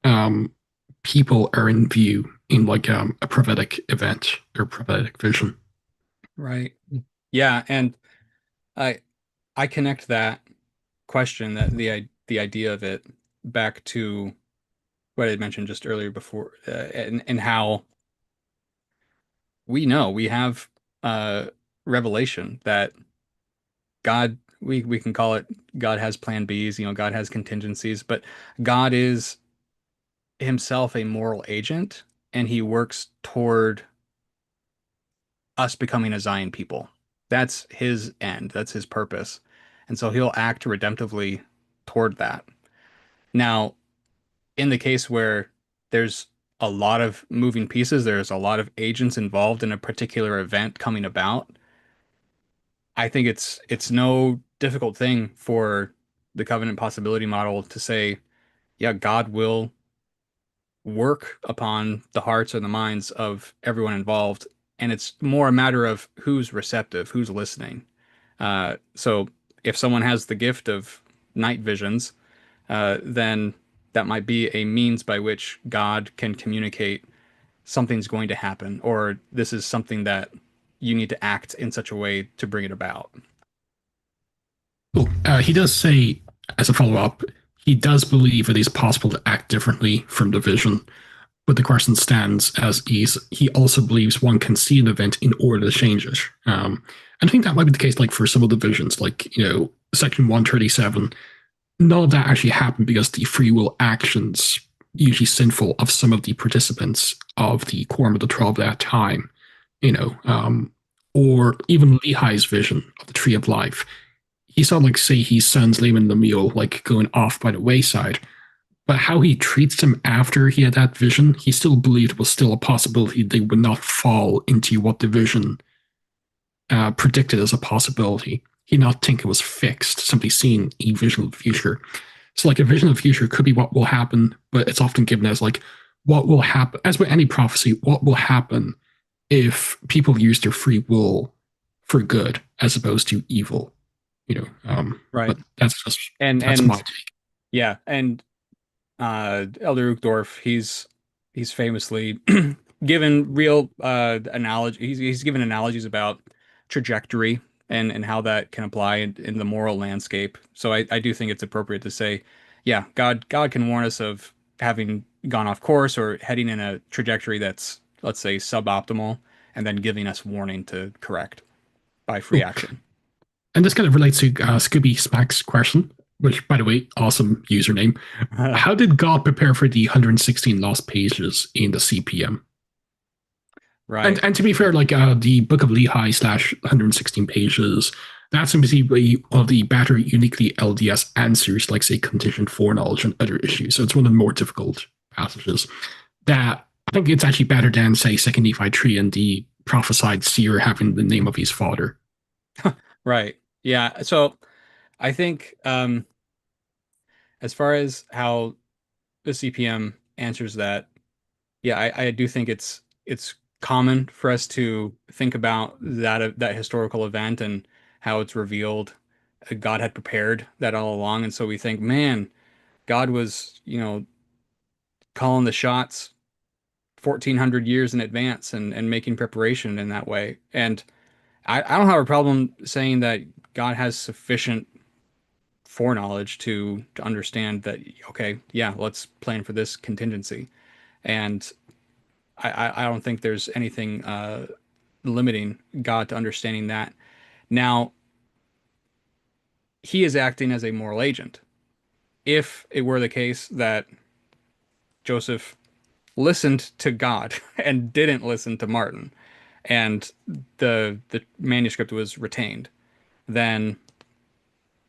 um, people are in view in a prophetic event or prophetic vision. right. Yeah, and I I connect that question, that the idea of it, back to what I mentioned just earlier before, and how we know we have uh revelation that God, we can call it God has plan Bs, God has contingencies, but God is himself a moral agent, and he works toward us becoming a Zion people. That's his end, that's his purpose. And so he'll act redemptively toward that. Now, in the case where there's a lot of moving pieces, there's a lot of agents involved in a particular event coming about, I think it's no difficult thing for the covenant possibility model to say, yeah, God will work upon the hearts and the minds of everyone involved, and it's more a matter of who's receptive, who's listening. So if someone has the gift of night visions, then that might be a means by which God can communicate something's going to happen, or this is something that you need to act in such a way to bring it about. Well, he does say, as a follow up, he does believe it is possible to act differently from the vision. But the question stands as he also believes one can see an event in order to change it. And I think that might be the case, like for some of the visions, like Section 137. None of that actually happened because the free will actions, usually sinful, of some of the participants of the Quorum of the 12 at that time, you know, um, or even Lehi's vision of the tree of life. He saw, like, say, his son's Laman Lemuel, like, going off by the wayside. But how he treats him after he had that vision, he still believed it was still a possibility they would not fall into what the vision predicted as a possibility. He did not think it was fixed, simply seeing a vision of the future. So, like, a vision of the future could be what will happen, but it's often given as, like, what will happen, as with any prophecy, what will happen if people use their free will for good as opposed to evil, Right. but that's my And take. yeah, and Elder Uchtdorf, he's famously given real analogy. He's given analogies about trajectory and how that can apply in the moral landscape. So I do think it's appropriate to say, yeah, God can warn us of having gone off course or heading in a trajectory that's, let's say, suboptimal, and then giving us warning to correct by free Cool. action. And this kind of relates to Scooby Smack's question, which, by the way, awesome username. How did God prepare for the 116 lost pages in the CPM? And Right. and to be fair, like the Book of Lehi slash 116 pages, that seems to be one of the better uniquely LDS answers, like say contingent foreknowledge and other issues. So it's one of the more difficult passages. That I think it's actually better than say Second Nephi 3 and the prophesied seer having the name of his father. Right. Yeah. So I think as far as how the CPM answers that, yeah, I do think it's common for us to think about that historical event and how it's revealed God had prepared that all along, and so we think, man, God was, calling the shots 1400 years in advance and making preparation in that way. And I don't have a problem saying that God has sufficient foreknowledge to understand that, okay, yeah, let's plan for this contingency. And I don't think there's anything limiting God to understanding that. Now, he is acting as a moral agent. If it were the case that Joseph listened to God and didn't listen to Martin, and the manuscript was retained, then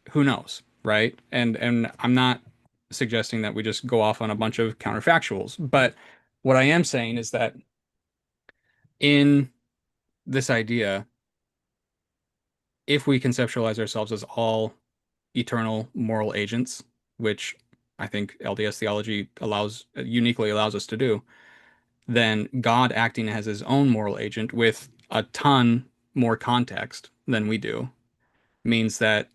who knows, right? And I'm not suggesting that we just go off on a bunch of counterfactuals, but what I am saying is that in this idea, if we conceptualize ourselves as all eternal moral agents, which I think LDS theology uniquely allows us to do, then God acting as his own moral agent with a ton more context than we do means that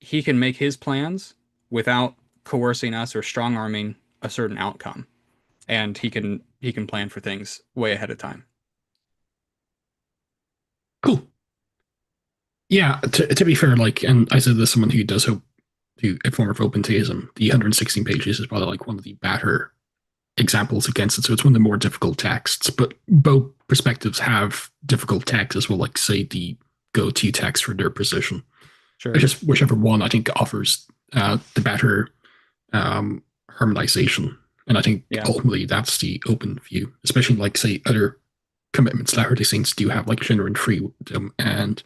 he can make his plans without coercing us or strong arming a certain outcome. And he can plan for things way ahead of time. Cool. Yeah, to be fair, like, and I said this someone who does hope to a form of open theism, the 116 pages is probably like one of the better examples against it. So it's one of the more difficult texts, but both perspectives have difficult texts as well, like say the go-to text for their position. It's Sure. just whichever one I think offers the better harmonization. And I think Yeah. ultimately that's the open view, especially like say other commitments Latter-day Saints do have, like genuine freedom and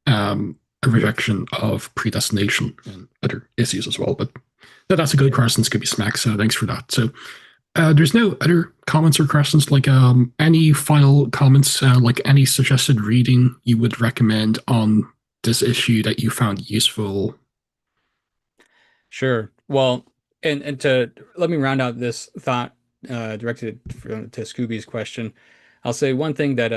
a rejection of predestination and other issues as well. But that's a good question, Scooby Smack. So thanks for that. So there's no other comments or questions. Like any final comments, like any suggested reading you would recommend on this issue that you found useful? Sure. Well, and to let me round out this thought directed to Scooby's question, I'll say one thing that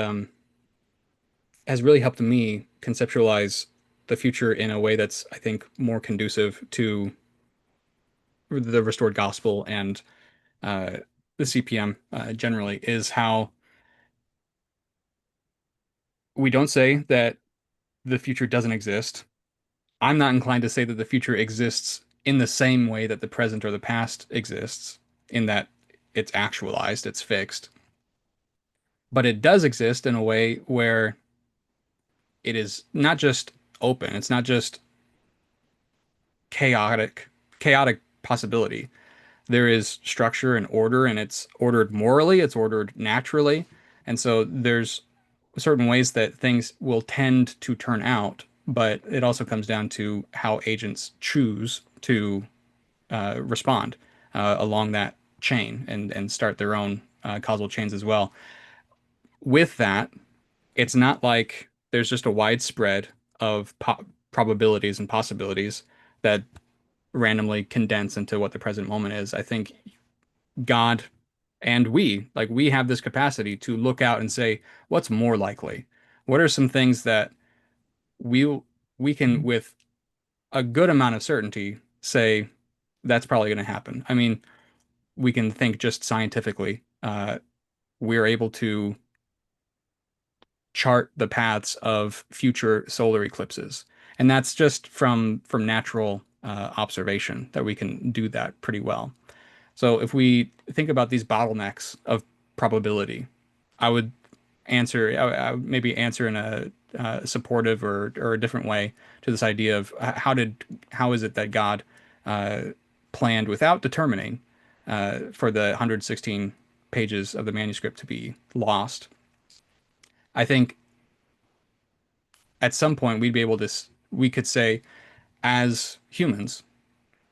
has really helped me conceptualize the future in a way that's, I think, more conducive to the restored gospel and uh, the CPM generally is how we don't say that the future doesn't exist. I'm not inclined to say that the future exists in the same way that the present or the past exists, in that it's actualized, it's fixed. But it does exist in a way where it is not just open, it's not just chaotic possibility. There is structure and order, and it's ordered morally, it's ordered naturally. And so there's certain ways that things will tend to turn out, but it also comes down to how agents choose to respond along that chain and start their own causal chains as well. With that, it's not like there's just a widespread of probabilities and possibilities that randomly condense into what the present moment is. I think God and we have this capacity to look out and say, what's more likely? What are some things that we we can, with a good amount of certainty, say that's probably going to happen? I mean, we can think just scientifically. We're able to chart the paths of future solar eclipses, and that's just from natural observation that we can do that pretty well. So if we think about these bottlenecks of probability, I would maybe answer in a supportive or a different way to this idea of how is it that God uh, planned without determining for the 116 pages of the manuscript to be lost. I think at some point we could say, as humans,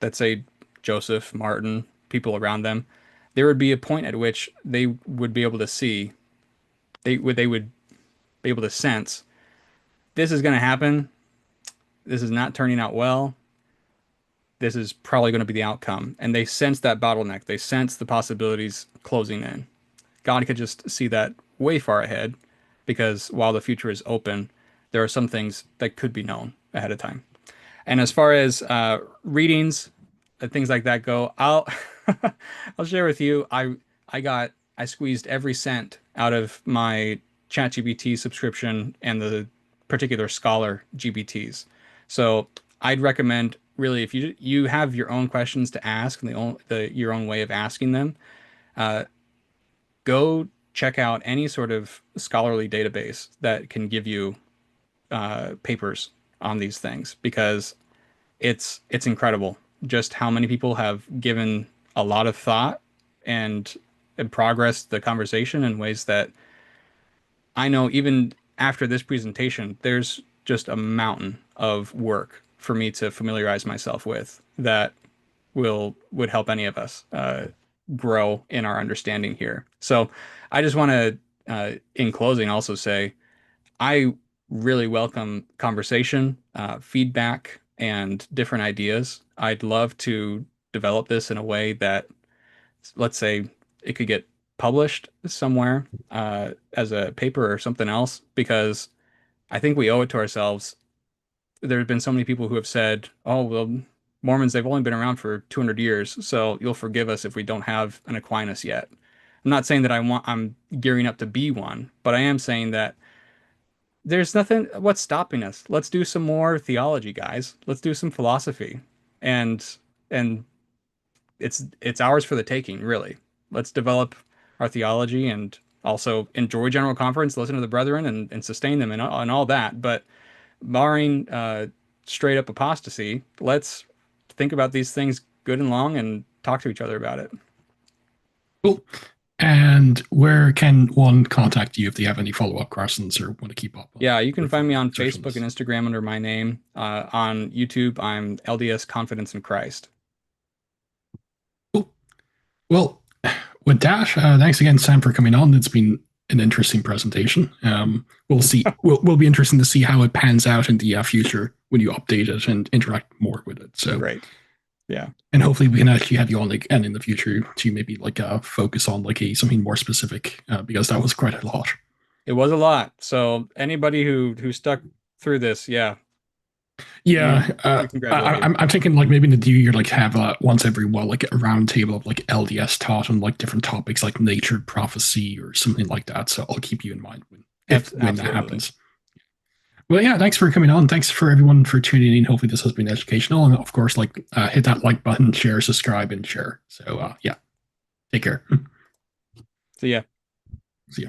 let's say Joseph, Martin, people around them, there would be a point at which they would be able to see, they would be able to sense this is going to happen. This is not turning out well. This is probably going to be the outcome. And they sense that bottleneck. They sense the possibilities closing in. God could just see that way far ahead because while the future is open, there are some things that could be known ahead of time. And as far as readings and things like that go, I'll I'll share with you. I squeezed every cent out of my ChatGPT subscription and the particular Scholar GBTs. So I'd recommend really if you have your own questions to ask and your own way of asking them, uh, go check out any sort of scholarly database that can give you papers on these things because it's incredible just how many people have given a lot of thought and progressed the conversation in ways that I know even after this presentation, there's just a mountain of work for me to familiarize myself with that would help any of us grow in our understanding here. So I just want to, in closing, also say I really welcome conversation, feedback, and different ideas. I'd love to develop this in a way that, let's say, it could get published somewhere as a paper or something else, because I think we owe it to ourselves. There have been so many people who have said, oh, well, Mormons, they've only been around for 200 years, so you'll forgive us if we don't have an Aquinas yet. I'm not saying that I'm gearing up to be one, but I am saying that there's nothing what's stopping us. Let's do some more theology, guys. Let's do some philosophy. And and it's ours for the taking, really. Let's develop our theology and also enjoy General Conference, listen to the brethren and sustain them and all that. But barring straight up apostasy, let's think about these things good and long and talk to each other about it. Cool. And where can one contact you if they have any follow-up questions or want to keep up Yeah, you can find me on sessions? Facebook and Instagram under my name. On YouTube, I'm LDS Confidence in Christ. Cool. Well, with that, thanks again, Sam, for coming on. It's been an interesting presentation. We'll see. Will be interesting to see how it pans out in the future when you update it and interact more with it. So Great. Yeah. And hopefully we can actually have you on again in the future to maybe like focus on like something more specific because that was quite a lot. It was a lot. So anybody who stuck through this, yeah. Yeah, We congratulate you. I'm thinking like maybe in the new year like have once every while like a round table of like LDS taught on like different topics like nature, prophecy, or something like that. So I'll keep you in mind when that happens. Well, yeah, thanks for coming on. Thanks for everyone for tuning in. Hopefully this has been educational. And of course, like hit that like button, share, subscribe, and share. So yeah, take care. See ya. See ya.